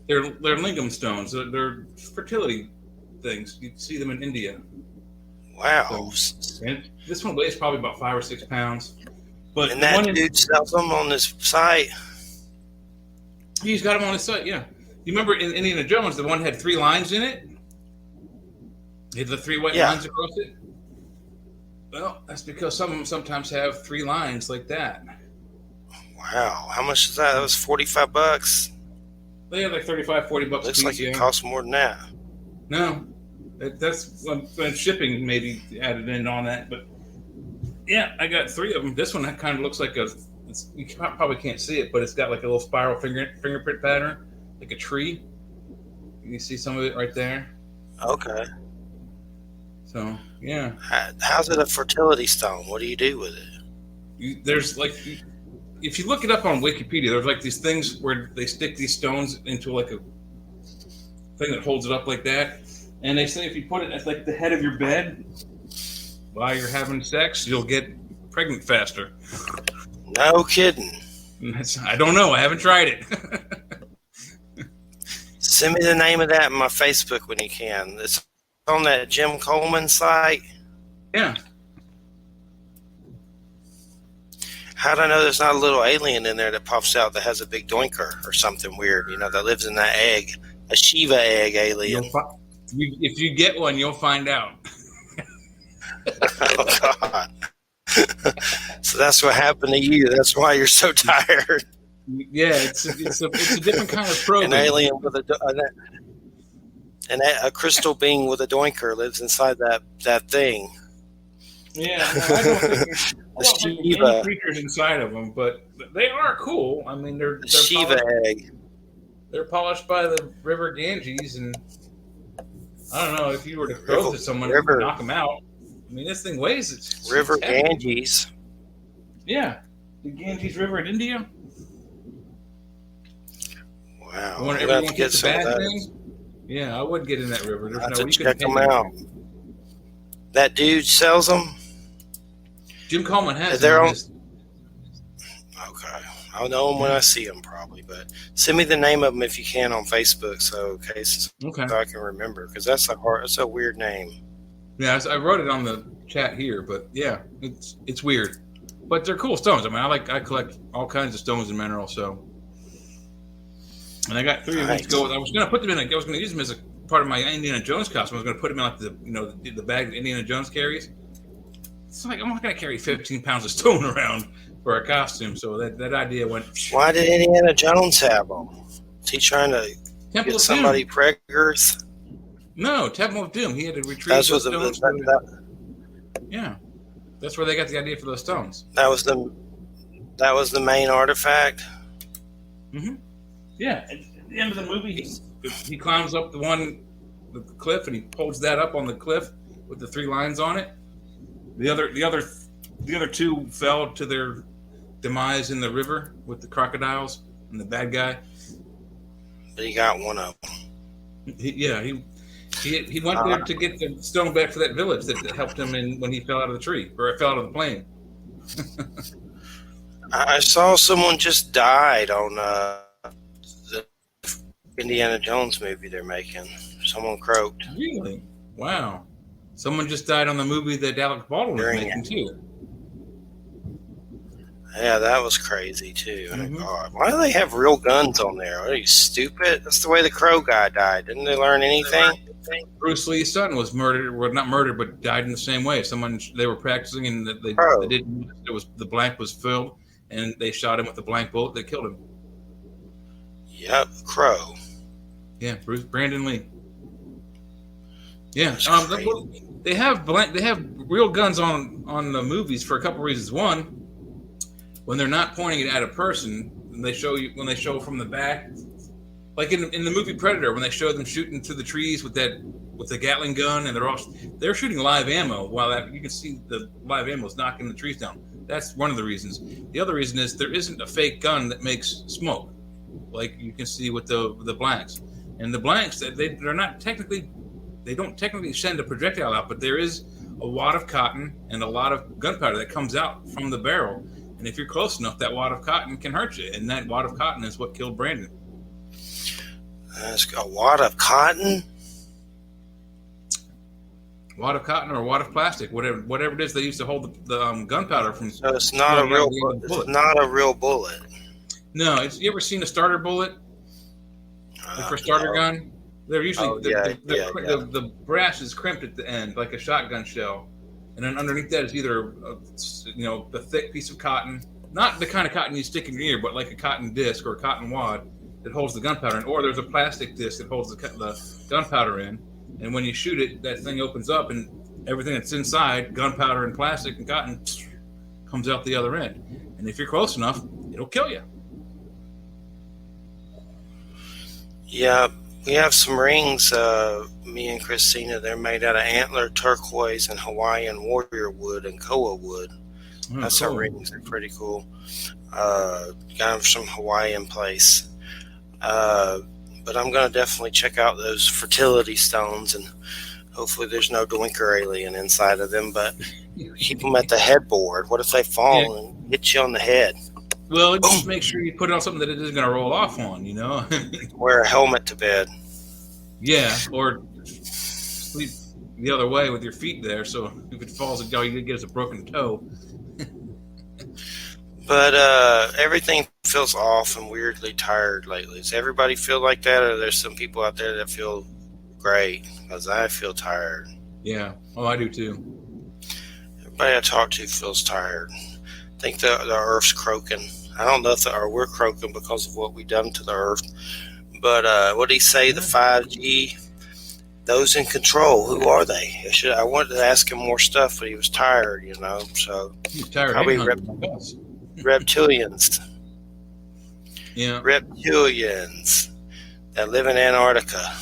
Speaker 3: They're Lingam stones. They're fertility things. You see them in India.
Speaker 1: Wow.
Speaker 3: And this one weighs probably about 5 or 6 pounds. But
Speaker 1: and that dude sells them on this site.
Speaker 3: He's got them on his site, yeah. You remember in Indiana Jones, the one had 3 lines in it? It had the 3 white lines across it? Well, that's because some of them sometimes have 3 lines like that.
Speaker 1: Wow, how much is that? That was $45.
Speaker 3: They had like $35, $40 a
Speaker 1: Looks
Speaker 3: piece.
Speaker 1: like it
Speaker 3: Yeah.
Speaker 1: costs more than that.
Speaker 3: No, that's when shipping maybe added in on that. But yeah, I got 3 of them. This one kind of looks like you probably can't see it, but it's got like a little spiral fingerprint pattern, like a tree. You see some of it right there.
Speaker 1: Okay.
Speaker 3: So yeah,
Speaker 1: How's it a fertility stone? What do you do with it?
Speaker 3: there's like, if you look it up on Wikipedia, there's like these things where they stick these stones into like a thing that holds it up like that, and they say if you put it at like the head of your bed while you're having sex, you'll get pregnant faster.
Speaker 1: No kidding.
Speaker 3: I don't know. I haven't tried it.
Speaker 1: Send me the name of that in my Facebook when you can. It's on that Jim Coleman site.
Speaker 3: Yeah.
Speaker 1: How'd I know there's not a little alien in there that pops out that has a big doinker or something weird, that lives in that egg? A Shiva egg alien.
Speaker 3: If you get one, you'll find out.
Speaker 1: Oh, God. So that's what happened to you. That's why you're so tired.
Speaker 3: Yeah, it's a different kind of program.
Speaker 1: An alien with a crystal being with a doinker lives inside that thing.
Speaker 3: Yeah, no, I don't think there's any creatures inside of them, but they are cool. I mean, they're
Speaker 1: Shiva egg.
Speaker 3: They're polished by the River Ganges, and I don't know if you were to throw to someone and knock them out. I mean, this thing weighs it.
Speaker 1: River Ganges.
Speaker 3: Yeah, the Ganges River in India.
Speaker 1: Wow.
Speaker 3: Everyone gets the bad thing. Yeah, I wouldn't get in that river. There's
Speaker 1: I have
Speaker 3: no way
Speaker 1: to
Speaker 3: you
Speaker 1: check
Speaker 3: could
Speaker 1: them out. That dude sells them?
Speaker 3: Jim Coleman has
Speaker 1: them.
Speaker 2: Okay.
Speaker 1: I'll know them when I see them, probably. But send me the name of them if you can on Facebook, so I can remember, because that's a weird name.
Speaker 3: Yeah, I wrote it on the chat here, but yeah, it's weird, but they're cool stones. I mean, I collect all kinds of stones and minerals, so. And I got 3 of these to go with. I was going to put them in. I was going to use them as a part of my Indiana Jones costume. I was going to put them in like the bag that Indiana Jones carries. It's like I'm not going to carry 15 pounds of stone around for a costume. So that idea went.
Speaker 1: Why did Indiana Jones have them? Is he trying to get somebody preggers?
Speaker 3: No, Temple of Doom. He had to retrieve those stones. Yeah, that's where they got the idea for those stones.
Speaker 1: That was the main artifact.
Speaker 3: Mm-hmm. Yeah, at the end of the movie, he climbs up the cliff and he holds that up on the cliff with the 3 lines on it. The other 2 fell to their demise in the river with the crocodiles and the bad guy.
Speaker 1: But he got one of them.
Speaker 3: He went there to get the stone back for that village that helped him when he fell out of the tree or fell out of the plane.
Speaker 1: I saw someone just died on the Indiana Jones movie they're making. Someone croaked.
Speaker 3: Really? Wow. Someone just died on the movie that Alec Baldwin was making too.
Speaker 1: Yeah, that was crazy too.
Speaker 3: Mm-hmm.
Speaker 1: God, why do they have real guns on there? Are you stupid? That's the way the Crow guy died. Didn't they learn anything?
Speaker 3: Bruce Lee's son was murdered, well, not murdered, but died in the same way. They were practicing, and they didn't. The blank was filled, and they shot him with the blank bullet. They killed him.
Speaker 1: Yep, Crow.
Speaker 3: Yeah, Brandon Lee. Yeah, they have real guns on the movies for a couple reasons. One, when they're not pointing it at a person, when they show from the back, like in the movie Predator, when they show them shooting through the trees with the Gatling gun, and they're shooting live ammo while you can see the live ammo is knocking the trees down. That's one of the reasons. The other reason is there isn't a fake gun that makes smoke, like you can see with the blanks. And the blanks, they don't technically send a projectile out, but there is a wad of cotton and a lot of gunpowder that comes out from the barrel. And if you're close enough, that wad of cotton can hurt you. And that wad of cotton is what killed Brandon.
Speaker 1: That's a wad of cotton?
Speaker 3: Wad of cotton or a wad of plastic, whatever it is they used to hold the gunpowder from.
Speaker 1: So it's not a real bullet. It's not a real bullet.
Speaker 3: No, you ever seen a starter bullet? For a starter gun? They're usually the brass is crimped at the end like a shotgun shell, and then underneath that is either a thick piece of cotton not the kind of cotton you stick in your ear, but like a cotton disc or a cotton wad that holds the gunpowder in, or there's a plastic disc that holds the gunpowder in. And when you shoot it, that thing opens up, and everything that's inside, gunpowder and plastic and cotton, comes out the other end. And if you're close enough, it'll kill you.
Speaker 1: Yeah, we have some rings, me and Christina. They're made out of antler, turquoise, and Hawaiian warrior wood and koa wood.
Speaker 3: Oh,
Speaker 1: That's
Speaker 3: cool.
Speaker 1: our rings. They're pretty cool. Got them from Hawaiian place. But I'm going to definitely check out those fertility stones, and hopefully there's no Dwinker alien inside of them, but keep them at the headboard. What if they fall and hit you on the head?
Speaker 3: Well, just make sure you put it on something that it isn't going to roll off on, you know?
Speaker 1: Wear a helmet to bed.
Speaker 3: Yeah, or sleep the other way with your feet there, so if it falls, all you get is a broken toe.
Speaker 1: But everything feels off and weirdly tired lately. Does everybody feel like that, or there's some people out there that feel great? Because I feel tired.
Speaker 3: Yeah, oh, I do too.
Speaker 1: Everybody I talk to feels tired. I think the Earth's croaking. I don't know if we're croaking because of what we've done to the Earth. But what did he say? The 5G, those in control, who are they? I wanted to ask him more stuff, but he was tired, you know. So
Speaker 3: He's tired.
Speaker 1: probably reptilians.
Speaker 3: Yeah.
Speaker 1: Reptilians that live in Antarctica.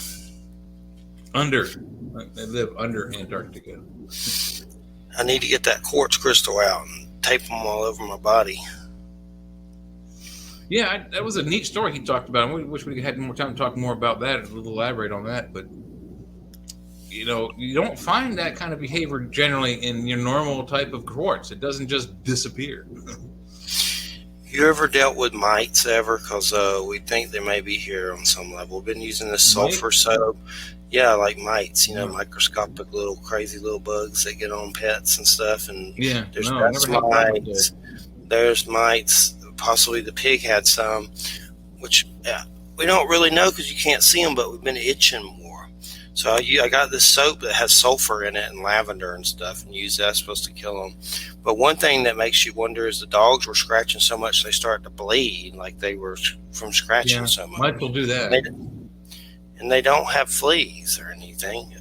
Speaker 3: They live under Antarctica.
Speaker 1: I need to get that quartz crystal out and tape them all over my body.
Speaker 3: Yeah, that was a neat story he talked about. We wish we had more time to talk more about that and elaborate on that. But, you know, you don't find that kind of behavior generally in your normal type of quartz. It doesn't just disappear.
Speaker 1: You ever dealt with mites ever? Because we think they may be here on some level. We've been using this sulfur soap. Yeah, like mites, you know, microscopic little crazy little bugs that get on pets and stuff. And there's mites. There's mites. Possibly the pig had some, which we don't really know because you can't see them, but we've been itching more. So I got this soap that has sulfur in it and lavender and stuff, and use that's supposed to kill them. But one thing that makes you wonder is the dogs were scratching so much they started to bleed, like they were from scratching so much.
Speaker 3: Might will do that.
Speaker 1: And they don't have fleas or anything.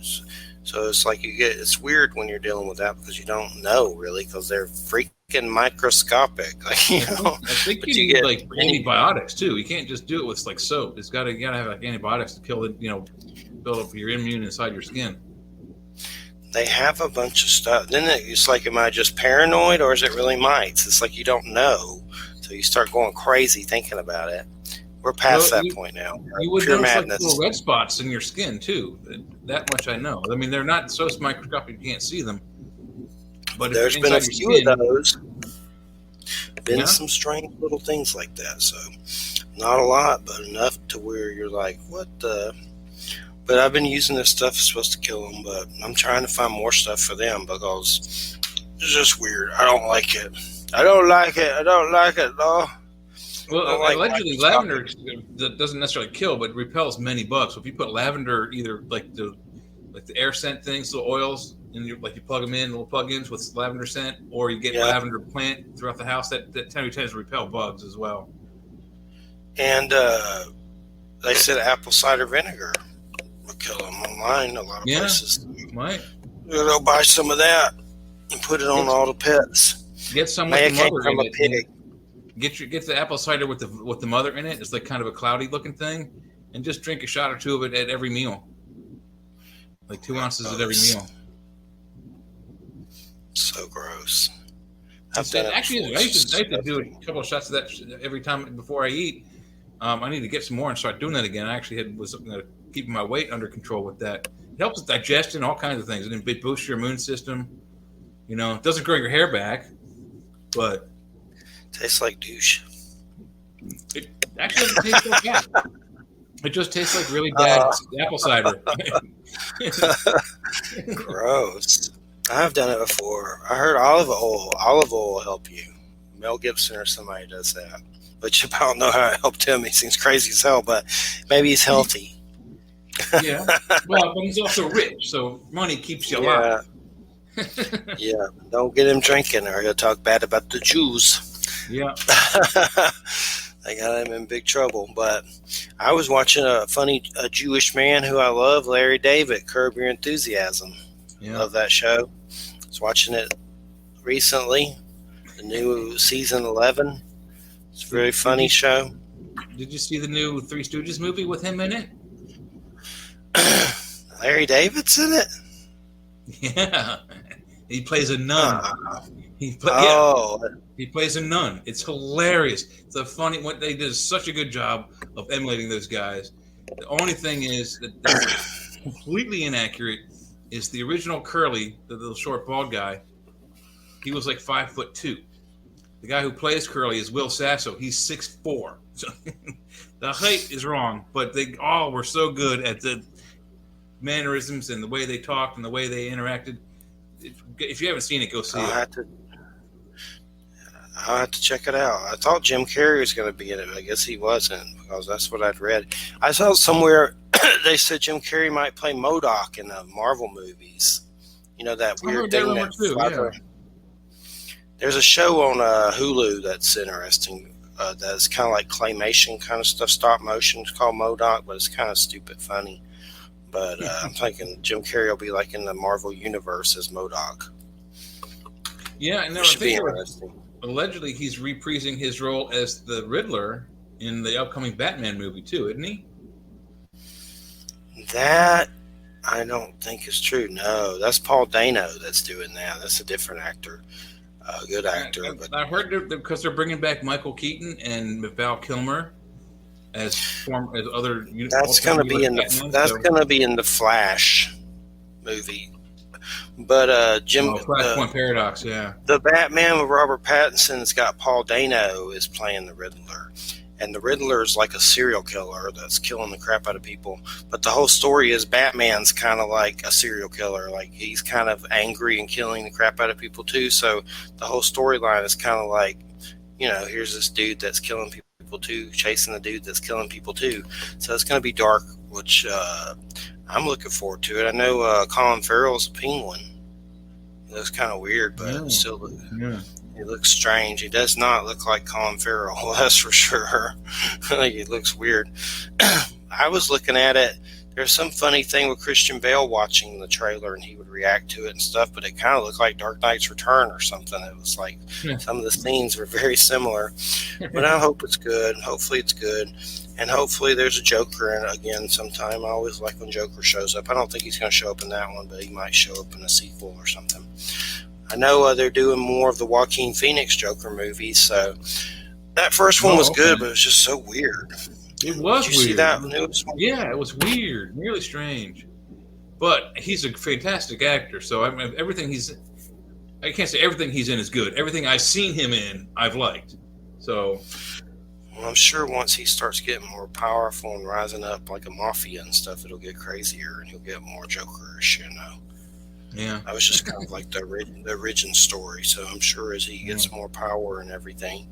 Speaker 1: So it's like it's weird when you're dealing with that because you don't know really because they're freaking microscopic. Like, you know,
Speaker 3: I think you need like antibiotics too. You can't just do it with like soap. You gotta have like antibiotics to kill it. You know, build up your immune inside your skin.
Speaker 1: They have a bunch of stuff. Then it's like, am I just paranoid or is it really mites? It's like you don't know, so you start going crazy thinking about it. We're past that point now.
Speaker 3: You would notice like little red spots in your skin too. That much I know. I mean, they're not so microscopic you can't see them. But
Speaker 1: there's been a few of those. Been some strange little things like that. So not a lot, but enough to where you're like, what the? But I've been using this stuff. It's supposed to kill them, but I'm trying to find more stuff for them because it's just weird. I don't like it. I don't like it, though.
Speaker 3: Well, allegedly, lavender doesn't necessarily kill, but repels many bugs. So if you put lavender, either like the air scent things, the oils, and you plug them in, little plug-ins with lavender scent, or you get lavender plant throughout the house, that tends to repel bugs as well.
Speaker 1: And they said apple cider vinegar will kill them online. A lot of places.
Speaker 3: Right.
Speaker 1: They'll buy some of that and put it on all the pets.
Speaker 3: Get some with the mother in it. Get the apple cider with the mother in it. It's like kind of a cloudy looking thing, and just drink a shot or two of it at every meal, like 2 ounces at every meal.
Speaker 1: So gross.
Speaker 3: I used to do a couple of shots of that every time before I eat. I need to get some more and start doing that again. I actually was keeping my weight under control with that. It helps with digestion, all kinds of things, and it boosts your immune system. You know, it doesn't grow your hair back, but
Speaker 1: tastes like douche.
Speaker 3: It actually doesn't taste like that. It just tastes like really bad apple cider.
Speaker 1: Gross. I've done it before. I heard olive oil will help you. Mel Gibson or somebody does that. But I don't know how it helped him. He seems crazy as hell, but maybe he's healthy.
Speaker 3: Yeah. Well, but he's also rich, so money keeps you alive.
Speaker 1: Yeah. Don't get him drinking or he'll talk bad about the Jews.
Speaker 3: Yeah.
Speaker 1: They got him in big trouble. But I was watching a Jewish man who I love, Larry David, Curb Your Enthusiasm.
Speaker 3: Yeah.
Speaker 1: Love that show. I was watching it recently, the new season 11. It's a very funny show.
Speaker 3: Did you see the new Three Stooges movie with him in it?
Speaker 1: Larry David's in it?
Speaker 3: Yeah. He plays a nun. He plays a nun. It's hilarious. It's a funny. What they did is such a good job of emulating those guys. The only thing is that's completely inaccurate is the original Curly, the little short bald guy. He was like 5'2". The guy who plays Curly is Will Sasso. He's 6'4". So the height is wrong, but they all were so good at the mannerisms and the way they talked and the way they interacted. If you haven't seen it, go see it.
Speaker 1: I'll have to check it out. I thought Jim Carrey was going to be in it, but I guess he wasn't because that's what I'd read. I saw somewhere they said Jim Carrey might play MODOK in the Marvel movies. You know, that weird thing that There's a show on Hulu that's interesting. That's kind of like claymation kind of stuff, stop motion. It's called MODOK, but it's kind of stupid funny. But I'm thinking Jim Carrey will be like in the Marvel universe as MODOK.
Speaker 3: Yeah, and
Speaker 1: should be interesting.
Speaker 3: Allegedly, he's reprising his role as the Riddler in the upcoming Batman movie too, isn't he?
Speaker 1: That I don't think is true. No, that's Paul Dano that's doing that. That's a different actor, a good actor.
Speaker 3: I heard because they're bringing back Michael Keaton and Val Kilmer as other.
Speaker 1: That's going to be in going to be in the Flash movie. But
Speaker 3: Flashpoint Paradox, yeah.
Speaker 1: The Batman with Robert Pattinson's got Paul Dano is playing the Riddler. And the Riddler is like a serial killer that's killing the crap out of people. But the whole story is Batman's kind of like a serial killer. Like, he's kind of angry and killing the crap out of people too. So the whole storyline is kind of like, you know, here's this dude that's killing people too, chasing the dude that's killing people too. So it's going to be dark, which I'm looking forward to it. I know Colin Farrell's a Penguin. It looks kind of weird, but still, he looks strange. He does not look like Colin Farrell, that's for sure. Like, he looks weird. I was looking at it. There's some funny thing with Christian Bale watching the trailer, and he would react to it and stuff, but it kind of looked like Dark Knight's Return or something. It was like some of the scenes were very similar. But I hope it's good. Hopefully it's good. And hopefully there's a Joker in it again sometime. I always like when Joker shows up. I don't think he's going to show up in that one, but he might show up in a sequel or something. I know they're doing more of the Joaquin Phoenix Joker movies, so that first one was good, but it was just so weird.
Speaker 3: It was
Speaker 1: Did you
Speaker 3: weird.
Speaker 1: see that newest one?
Speaker 3: Yeah, it was weird, really strange. But he's a fantastic actor, so I mean, I can't say everything he's in is good. Everything I've seen him in, I've liked. So,
Speaker 1: well, I'm sure once he starts getting more powerful and rising up like a mafia and stuff, it'll get crazier and he'll get more Jokerish, you know.
Speaker 3: Yeah,
Speaker 1: that was just kind of like the origin story. So I'm sure as he gets more power and everything,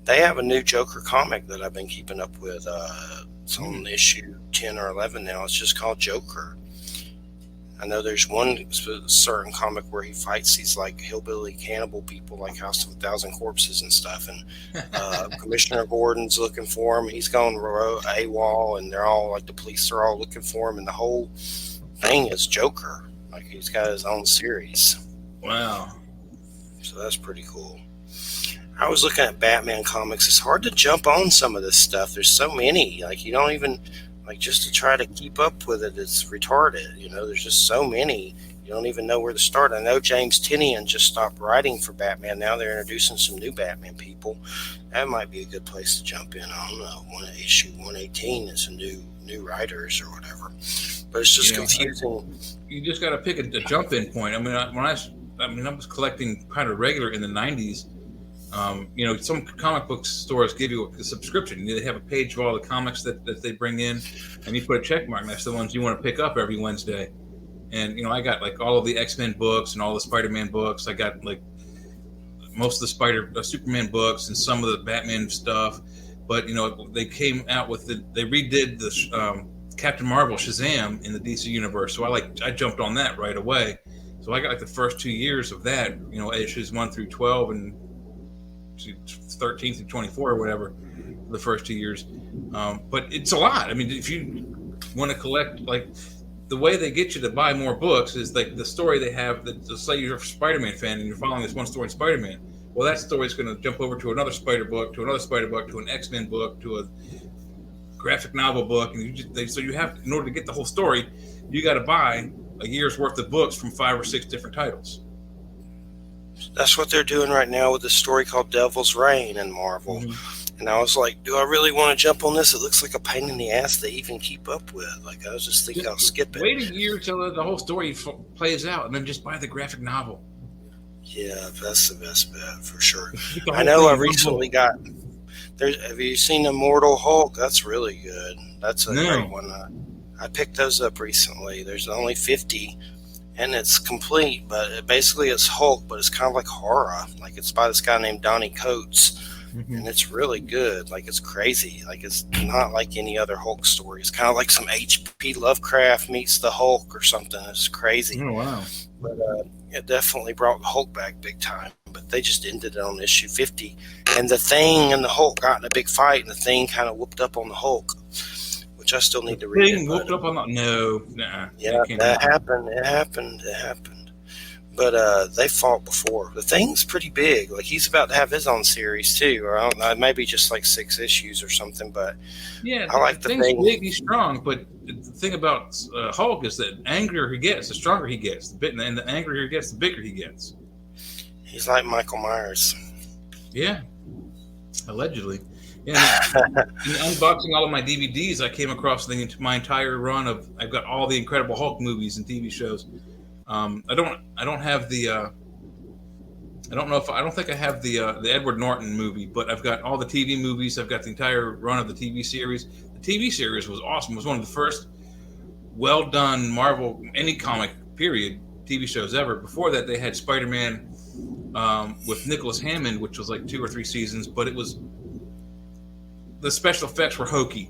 Speaker 1: they have a new Joker comic that I've been keeping up with. It's on issue 10 or 11 now. It's just called Joker. I know there's one certain comic where he fights these like hillbilly cannibal people, like House of a Thousand Corpses and stuff. And Commissioner Gordon's looking for him. He's gone AWOL, and they're all like the police are all looking for him. And the whole thing is Joker. Like, he's got his own series.
Speaker 3: Wow.
Speaker 1: So that's pretty cool. I was looking at Batman comics. It's hard to jump on some of this stuff. There's so many. Like, you don't even, like, just to try to keep up with it, it's retarded. You know, there's just so many. You don't even know where to start. I know James Tynion just stopped writing for Batman. Now they're introducing some new Batman people. That might be a good place to jump in. I don't know. Issue 118 is a new writers or whatever. But it's just confusing.
Speaker 3: You just got to pick a jump-in point. I mean, I was collecting kind of regular in the 90s. You know, some comic book stores give you a subscription. They have a page of all the comics that they bring in, and you put a check mark next to the ones you want to pick up every Wednesday. And, you know, I got like all of the X-Men books and all the Spider-Man books. I got like most of the Superman books and some of the Batman stuff. But, you know, they came out with they redid the Captain Marvel Shazam in the DC universe. So I jumped on that right away. So I got like the first 2 years of that, you know, issues 1 through 12 and 13 through 24 or whatever, for the first 2 years. But it's a lot. I mean, if you want to collect, like, the way they get you to buy more books is like the story they have. That, say you're a Spider-Man fan and you're following this one story in Spider-Man. Well, that story is going to jump over to another Spider book, to another Spider book, to an X-Men book, to a graphic novel book, and so you have, in order to get the whole story, you got to buy a year's worth of books from 5 or 6 different titles.
Speaker 1: That's what they're doing right now with the story called Devil's Reign in Marvel. Mm-hmm. And I was like, do I really want to jump on this? It looks like a pain in the ass to even keep up with. Like, I was just thinking I'll skip it.
Speaker 3: Wait a year till the whole story plays out, and then just buy the graphic novel.
Speaker 1: Yeah, that's the best bet for sure. I know I recently got... have you seen Immortal Hulk? That's really good. That's a great one. I picked those up recently. There's only 50, and it's complete, but basically it's Hulk, but it's kind of like horror. Like, it's by this guy named Donnie Coates, and it's really good. Like, it's crazy. Like, it's not like any other Hulk story. It's kind of like some H.P. Lovecraft meets the Hulk or something. It's crazy.
Speaker 3: Oh, wow.
Speaker 1: But it definitely brought Hulk back big time. But they just ended it on issue 50. And the Thing and the Hulk got in a big fight, and the Thing kind of whooped up on the Hulk, which I still need to read.
Speaker 3: Thing whooped up on the... No. Nah.
Speaker 1: Yeah, that happened. It happened. But they fought before. The Thing's pretty big. Like, he's about to have his own series, too. Or I don't know, maybe just like 6 issues or something. But
Speaker 3: yeah,
Speaker 1: I like the Thing.
Speaker 3: Thing's big, he's strong. But the thing about Hulk is that the angrier he gets, the stronger he gets. And the angrier he gets, the bigger he gets.
Speaker 1: He's like Michael Myers.
Speaker 3: Yeah. Allegedly. Yeah. In unboxing all of my DVDs, I came across my entire run of... I've got all the Incredible Hulk movies and TV shows. I don't have the... I don't think I have the Edward Norton movie, but I've got all the TV movies. I've got the entire run of the TV series. The TV series was awesome. It was one of the first well-done Marvel, any comic, period, TV shows ever. Before that, they had Spider-Man with Nicholas Hammond, which was like 2 or 3 seasons, but it was... The special effects were hokey.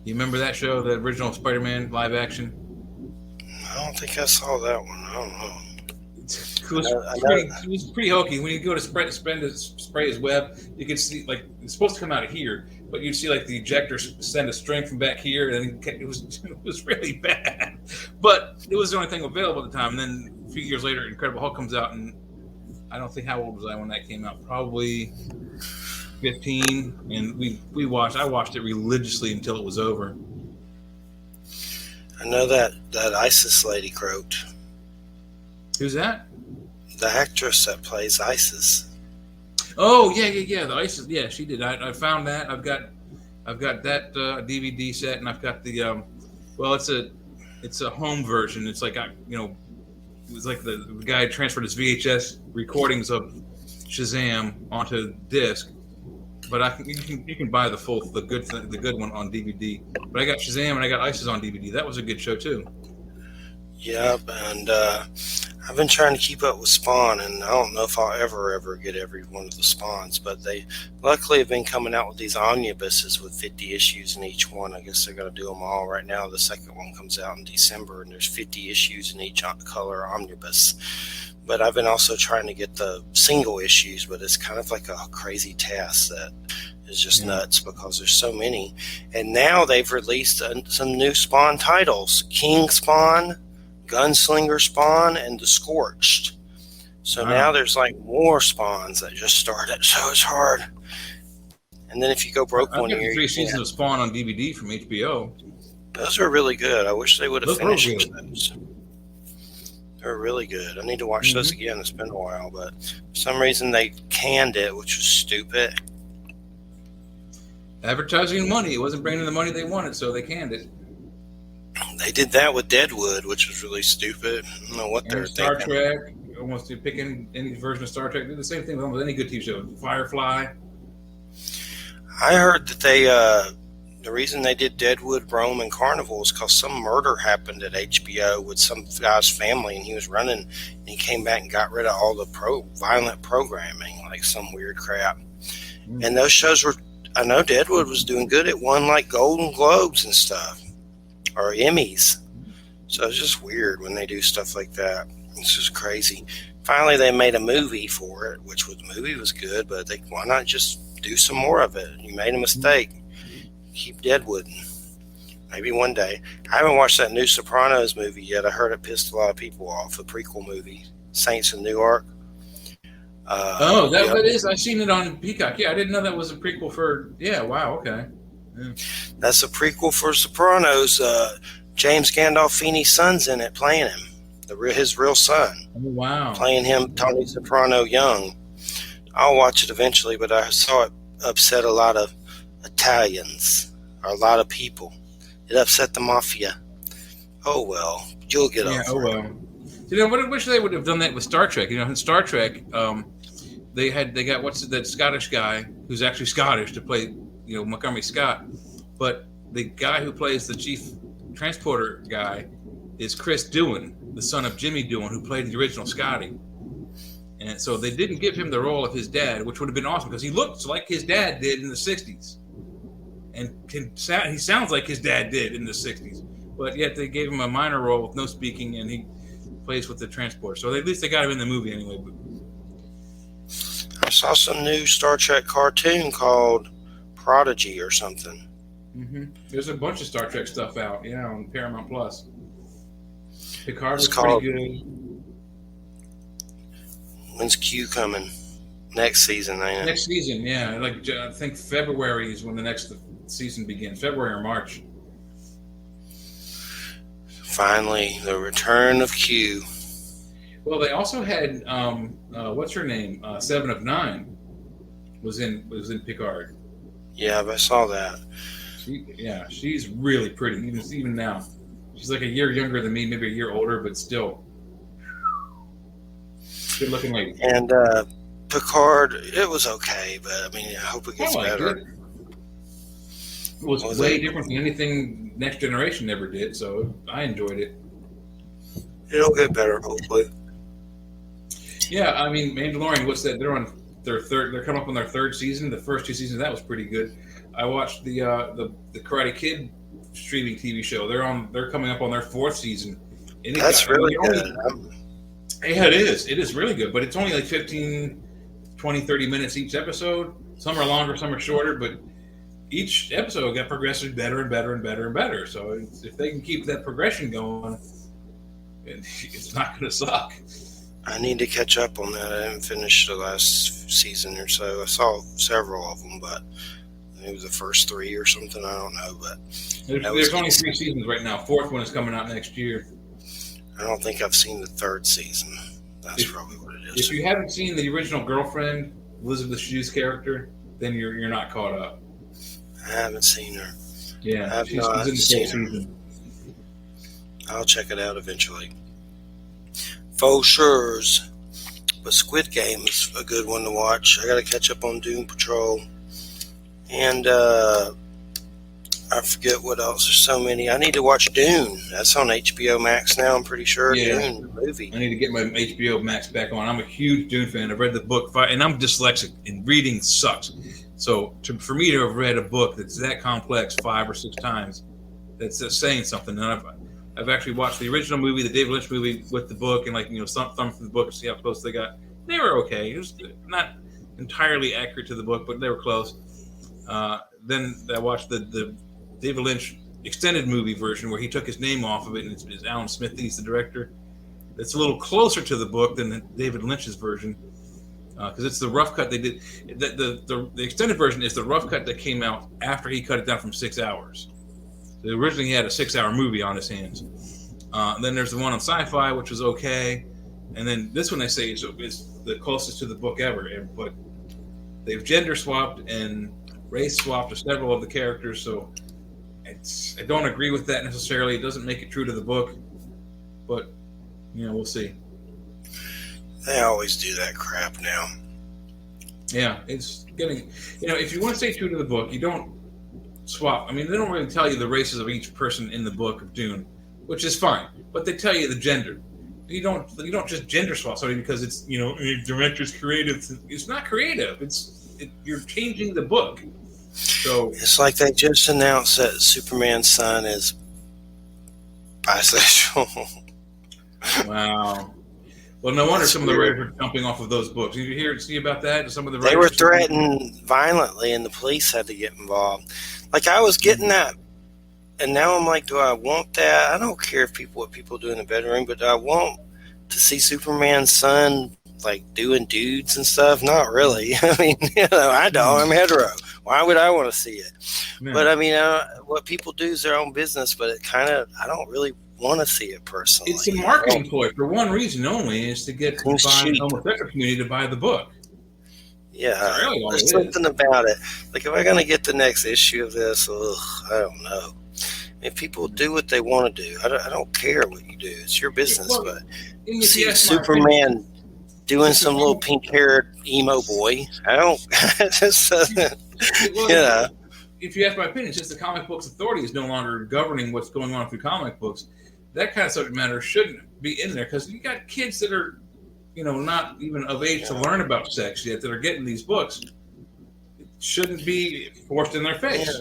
Speaker 3: You remember that show, the original Spider-Man live action?
Speaker 1: I don't think I saw that one. I don't know.
Speaker 3: It was pretty hokey. When you go to spray his web, you could see, like, it's supposed to come out of here, but you'd see, like, the ejector send a string from back here, and it was really bad. But it was the only thing available at the time. And then a few years later, Incredible Hulk comes out, and I don't think, how old was I when that came out? Probably 15, and I watched it religiously until it was over.
Speaker 1: I know that ISIS lady croaked.
Speaker 3: Who's that?
Speaker 1: The actress that plays ISIS.
Speaker 3: Oh yeah. The ISIS. Yeah, she did. I found that. I've got that DVD set, and I've got the it's a home version. It's like it was like the guy transferred his VHS recordings of Shazam onto disc. But you can buy the good one on DVD. But I got Shazam and I got ISIS on DVD. That was a good show too.
Speaker 1: Yep, and I've been trying to keep up with Spawn, and I don't know if I'll ever get every one of the Spawns, but they luckily have been coming out with these omnibuses with 50 issues in each one. I guess they're going to do them all right now. The second one comes out in December, and there's 50 issues in each color omnibus. But I've been also trying to get the single issues, but it's kind of like a crazy task that is just nuts because there's so many. And now they've released some new Spawn titles: King Spawn, Gunslinger Spawn, and The Scorched. So now there's like more Spawns that just started, so it's hard. And then if you go broke one year,
Speaker 3: 3 seasons of Spawn on DVD from HBO.
Speaker 1: Those are really good. I wish they would have finished those. They're really good. I need to watch those again. It's been a while, but for some reason they canned it, which was stupid.
Speaker 3: Advertising money. It wasn't bringing in the money they wanted, so they canned it.
Speaker 1: They did that with Deadwood, which was really stupid. I don't know what they're
Speaker 3: Star
Speaker 1: thinking.
Speaker 3: Trek. Almost to pick any version of Star Trek. Do the same thing with almost any good TV show. Firefly.
Speaker 1: I heard that they the reason they did Deadwood, Rome, and Carnival is because some murder happened at HBO with some guy's family, and he was running, and he came back and got rid of all the violent programming, like some weird crap. And those shows were, I know Deadwood was doing good. It won like Golden Globes and stuff, or Emmys. So it's just weird when they do stuff like that. It's just crazy. finally they made a movie for it, which the movie was good, but why not just do some more of it? You made a mistake. Keep deadwooding. Maybe one day. I haven't watched that new Sopranos movie yet. I heard it pissed a lot of people off. The prequel movie, Saints in Newark.
Speaker 3: That is. I've seen it on Peacock. Yeah, I didn't know that was a prequel for. Yeah, wow. Okay. Yeah.
Speaker 1: That's a prequel for Sopranos. James Gandolfini's son's in it, playing him. His real son.
Speaker 3: Oh, wow.
Speaker 1: Playing him, Tony Soprano, young. I'll watch it eventually, but I saw it upset a lot of Italians, or a lot of people. It upset the mafia. Oh well, you'll get over it.
Speaker 3: Oh well. I wish they would have done that with Star Trek. In Star Trek, they got that Scottish guy who's actually Scottish to play Montgomery Scott, but the guy who plays the chief transporter guy is Chris Doohan, the son of Jimmy Doohan, who played the original Scotty. And so they didn't give him the role of his dad, which would have been awesome because he looks like his dad did in the 60s. And he sounds like his dad did in the 60s. But yet they gave him a minor role with no speaking, and he plays with the transporter. So at least they got him in the movie anyway.
Speaker 1: I saw some new Star Trek cartoon called Prodigy or something.
Speaker 3: Mm-hmm. There's a bunch of Star Trek stuff out, on Paramount Plus. Picard was pretty good.
Speaker 1: When's Q coming? Next season, ain't it?
Speaker 3: Next season, yeah. I think February is when the next season begins. February or March.
Speaker 1: Finally, the return of Q.
Speaker 3: Well, they also had what's her name? 7 of 9 was in Picard.
Speaker 1: Yeah, I saw that.
Speaker 3: She's really pretty, even now. She's like a year younger than me, maybe a year older, but still good looking lady.
Speaker 1: And Picard, it was okay, but I hope it gets better.
Speaker 3: It was way different than anything Next Generation ever did, so I enjoyed it.
Speaker 1: It'll get better, hopefully.
Speaker 3: Yeah, Mandalorian. What's that? They're on their third. They're coming up on their third season. The first 2 seasons that was pretty good. I watched the Karate Kid streaming TV show. They're coming up on their 4th season.
Speaker 1: That's really good.
Speaker 3: Yeah, it is. It is really good, but it's only like 15, 20, 30 minutes each episode. Some are longer, some are shorter, but each episode got progressively better and better and better and better. So if they can keep that progression going, it's not going to suck.
Speaker 1: I need to catch up on that. I haven't finished the last season or so. I saw several of them, but it was the first 3 or something. I don't know, but
Speaker 3: there's only 3 seasons right now. 4th one is coming out next year.
Speaker 1: I don't think I've seen the 3rd season. That's probably what it is.
Speaker 3: If you haven't seen the original Girlfriend, Elizabeth Shue's character, then you're not caught up.
Speaker 1: I haven't seen her.
Speaker 3: Yeah, she's in the 4th season.
Speaker 1: I'll check it out eventually. Faux sures. But Squid Game is a good one to watch. I got to catch up on Doom Patrol. And I forget what else. There's so many. I need to watch Dune. That's on HBO Max now, I'm pretty sure.
Speaker 3: Yeah.
Speaker 1: Dune, the movie.
Speaker 3: I need to get my HBO Max back on. I'm a huge Dune fan. I've read the book, and I'm dyslexic, and reading sucks. So for me to have read a book that's that complex 5 or 6 times, that's saying something. And I've actually watched the original movie, the David Lynch movie, with the book, and some thumb from the book and see how close they got. They were okay. It was not entirely accurate to the book, but they were close. Then I watched the David Lynch extended movie version where he took his name off of it, and it's Alan Smith. He's the director. It's a little closer to the book than David Lynch's version because it's the rough cut they did. The extended version is the rough cut that came out after he cut it down from 6 hours. So originally he had a 6-hour movie on his hands. Then there's the one on Sci-Fi, which was okay, and then this one they say is the closest to the book ever. But they've gender swapped and race swapped to several of the characters, so I don't agree with that necessarily. It doesn't make it true to the book, but we'll see.
Speaker 1: They always do that crap now.
Speaker 3: Yeah, it's getting. If you want to stay true to the book, you don't swap. They don't really tell you the races of each person in the book of Dune, which is fine, but they tell you the gender. You don't just gender swap something because it's director's creative. It's not creative. You're changing the book. So
Speaker 1: it's like they just announced that Superman's son is bisexual.
Speaker 3: Wow. Well, no wonder
Speaker 1: That's
Speaker 3: some of the
Speaker 1: weird.
Speaker 3: writers are jumping off of those books. Did you see about that? Some of the
Speaker 1: They
Speaker 3: writers
Speaker 1: were threatened violently, and the police had to get involved. Like I was getting that, and now I'm like, do I want that? I don't care what people do in the bedroom, but do I want to see Superman's son like doing dudes and stuff? Not really. I mean, I don't. I'm hetero. Why would I want to see it?
Speaker 3: Yeah.
Speaker 1: But I mean, what people do is their own business. But I don't really want to see it personally.
Speaker 3: It's a marketing ploy for one reason only, is to get the homosexual community to buy the book.
Speaker 1: Yeah,
Speaker 3: really
Speaker 1: there's something about it. Like, am I going to get the next issue of this? I don't know. If people do what they want to do, I don't care what you do. It's your business.
Speaker 3: Well,
Speaker 1: but
Speaker 3: if
Speaker 1: see Superman doing some little pink-haired emo boy, I don't. It just doesn't.
Speaker 3: Well, if you ask my opinion, since the comic books authority is no longer governing what's going on through comic books, that kind of subject matter shouldn't be in there, because you got kids that are, not even of age to learn about sex yet that are getting these books. It shouldn't be forced in their face.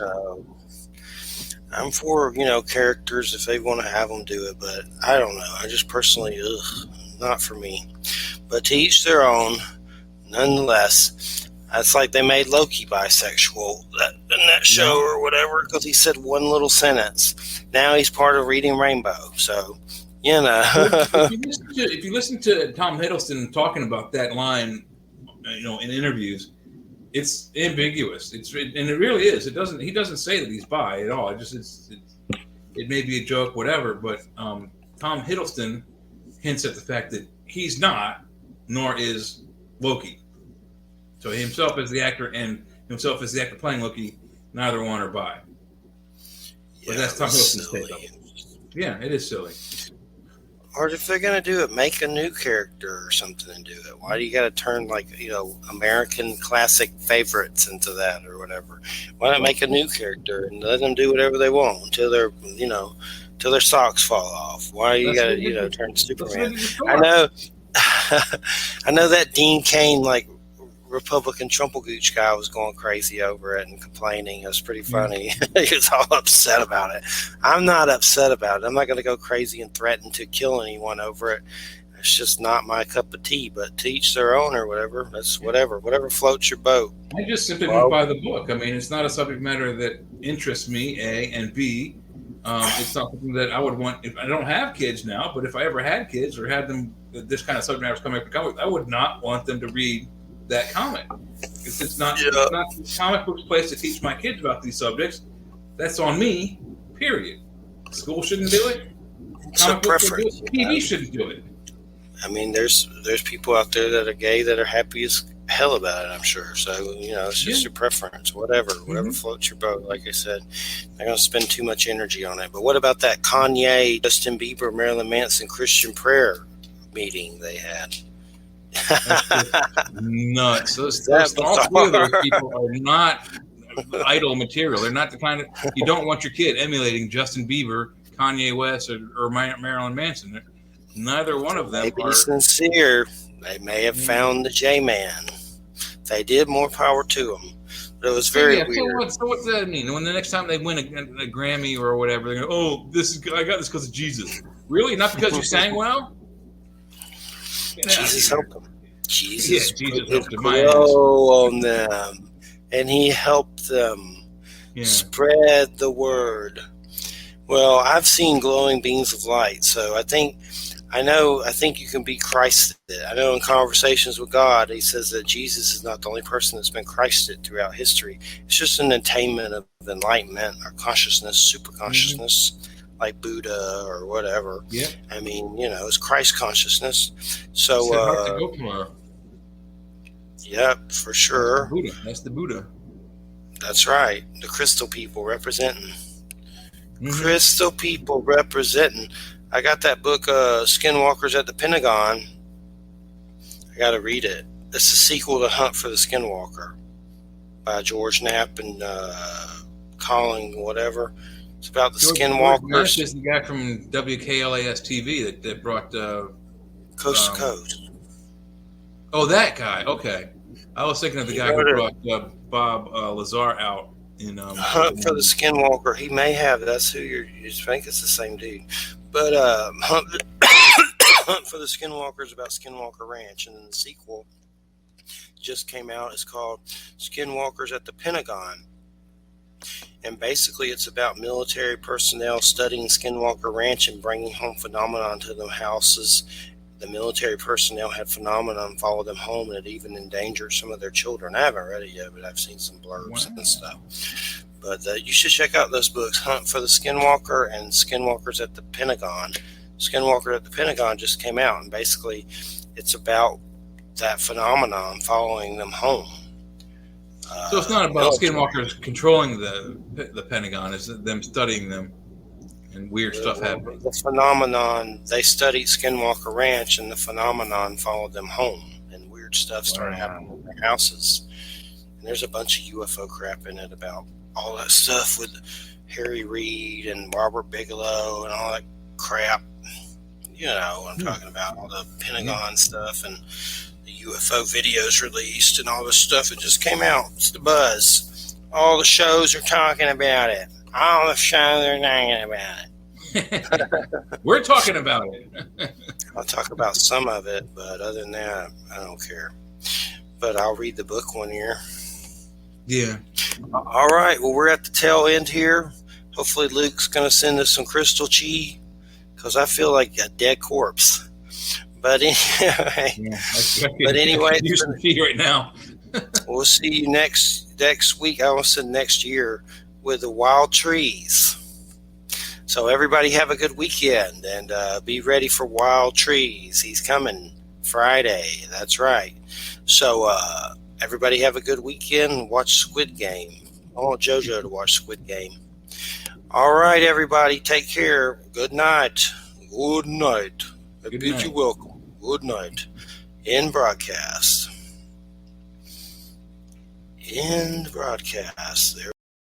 Speaker 1: I'm for, characters if they want to have them do it, but I don't know. I just personally, not for me. But to each their own, nonetheless. It's like they made Loki bisexual in that show or whatever, because he said one little sentence. Now he's part of Reading Rainbow, so,
Speaker 3: If you listen to Tom Hiddleston talking about that line, in interviews, it's ambiguous. And it really is. He doesn't say that he's bi at all. It may be a joke, whatever. But Tom Hiddleston hints at the fact that he's not, nor is Loki. So himself as the actor and himself as the actor playing Loki, neither one are bi. But that's Tom Hiddleston's take of it. Yeah, it is silly.
Speaker 1: Or if they're going to do it, make a new character or something and do it. Why do you got to turn American classic favorites into that or whatever? Why not make a new character and let them do whatever they want until till their socks fall off? Why you got to turn Superman? I know that Dean Cain Republican Trumplegooch guy was going crazy over it and complaining. It was pretty funny. He was all upset about it. I'm not upset about it. I'm not going to go crazy and threaten to kill anyone over it. It's just not my cup of tea, but to each their own or whatever. That's whatever floats your boat.
Speaker 3: I just simply don't buy the book. I mean, it's not a subject matter that interests me, A, and B, it's not something that I would want. If I don't have kids now, but if I ever had kids or had them, this kind of subject matter was coming up in comics, I would not want them to read that comic. It's not the comic book's place to teach my kids about these subjects. That's on me, period. School shouldn't do it. Comic books shouldn't do it. TV shouldn't do it.
Speaker 1: I mean, there's people out there that are gay that are happy as hell about it, I'm sure. So, it's just your preference, whatever floats your boat. Like I said, they're going to spend too much energy on it. But what about that Kanye, Justin Bieber, Marilyn Manson Christian prayer meeting they had?
Speaker 3: Nuts. All three of those people are not idol material. They're not the kind of, you don't want your kid emulating Justin Bieber, Kanye West, or Marilyn Manson. Neither one of them
Speaker 1: are sincere. They may have found the J-Man. They did, more power to them. But it was very weird.
Speaker 3: So what does that mean? When the next time they win a Grammy or whatever, they're going, I got this because of Jesus. Really? Not because you sang well?
Speaker 1: Jesus helped them. Jesus
Speaker 3: helped them
Speaker 1: on them, and he helped them spread the word. Well, I've seen glowing beams of light, so I think you can be Christed. I know in conversations with God, he says that Jesus is not the only person that's been Christed throughout history. It's just an attainment of enlightenment or consciousness, super consciousness. Like Buddha or whatever.
Speaker 3: Yeah.
Speaker 1: I mean, it's Christ consciousness. So, yep, for sure.
Speaker 3: That's the Buddha.
Speaker 1: That's right. The crystal people representing. Crystal people representing. I got that book, Skinwalkers at the Pentagon. I got to read it. It's a sequel to Hunt for the Skinwalker by George Knapp and Colin whatever. It's about the Skinwalkers.
Speaker 3: Is the guy from WKLAS TV that brought
Speaker 1: Coast to Coast.
Speaker 3: Oh, that guy. Okay, I was thinking of the guy who brought Bob Lazar out in
Speaker 1: Hunt for the Skinwalker. He may have. That's who you think it's the same dude. But Hunt for the Skinwalkers about Skinwalker Ranch, and then the sequel just came out. It's called Skinwalkers at the Pentagon. And basically, it's about military personnel studying Skinwalker Ranch and bringing home phenomenon to the houses. The military personnel had phenomenon follow them home, and it even endangered some of their children. I haven't read it yet, but I've seen some blurbs and stuff. But you should check out those books, Hunt for the Skinwalker and Skinwalkers at the Pentagon. Skinwalker at the Pentagon just came out, and basically it's about that phenomenon following them home.
Speaker 3: So it's not about Skinwalkers controlling the Pentagon, it's them studying them and weird stuff happening.
Speaker 1: The phenomenon, they studied Skinwalker Ranch, and the phenomenon followed them home, and weird stuff started happening in their houses. And there's a bunch of UFO crap in it about all that stuff with Harry Reid and Robert Bigelow and all that crap. You know what I'm talking about, all the Pentagon stuff and the UFO videos released and all this stuff. It just came out. It's the buzz. All the shows are talking about it. All the shows are talking about
Speaker 3: it. We're talking about it.
Speaker 1: I'll talk about some of it, but other than that, I don't care. But I'll read the book one year.
Speaker 3: Yeah.
Speaker 1: All right. Well, we're at the tail end here. Hopefully Luke's going to send us some crystal chi, because I feel like a dead corpse. But anyway,
Speaker 3: use some chi right now.
Speaker 1: We'll see you next week. I almost said next year, with the wild trees. So everybody have a good weekend, and be ready for Wild Trees. He's coming Friday. That's right. So everybody have a good weekend. Watch Squid Game. I want JoJo to watch Squid Game. All right, everybody. Take care. Good night. Good night. I bid you welcome. Good night. End broadcast. End broadcast. There.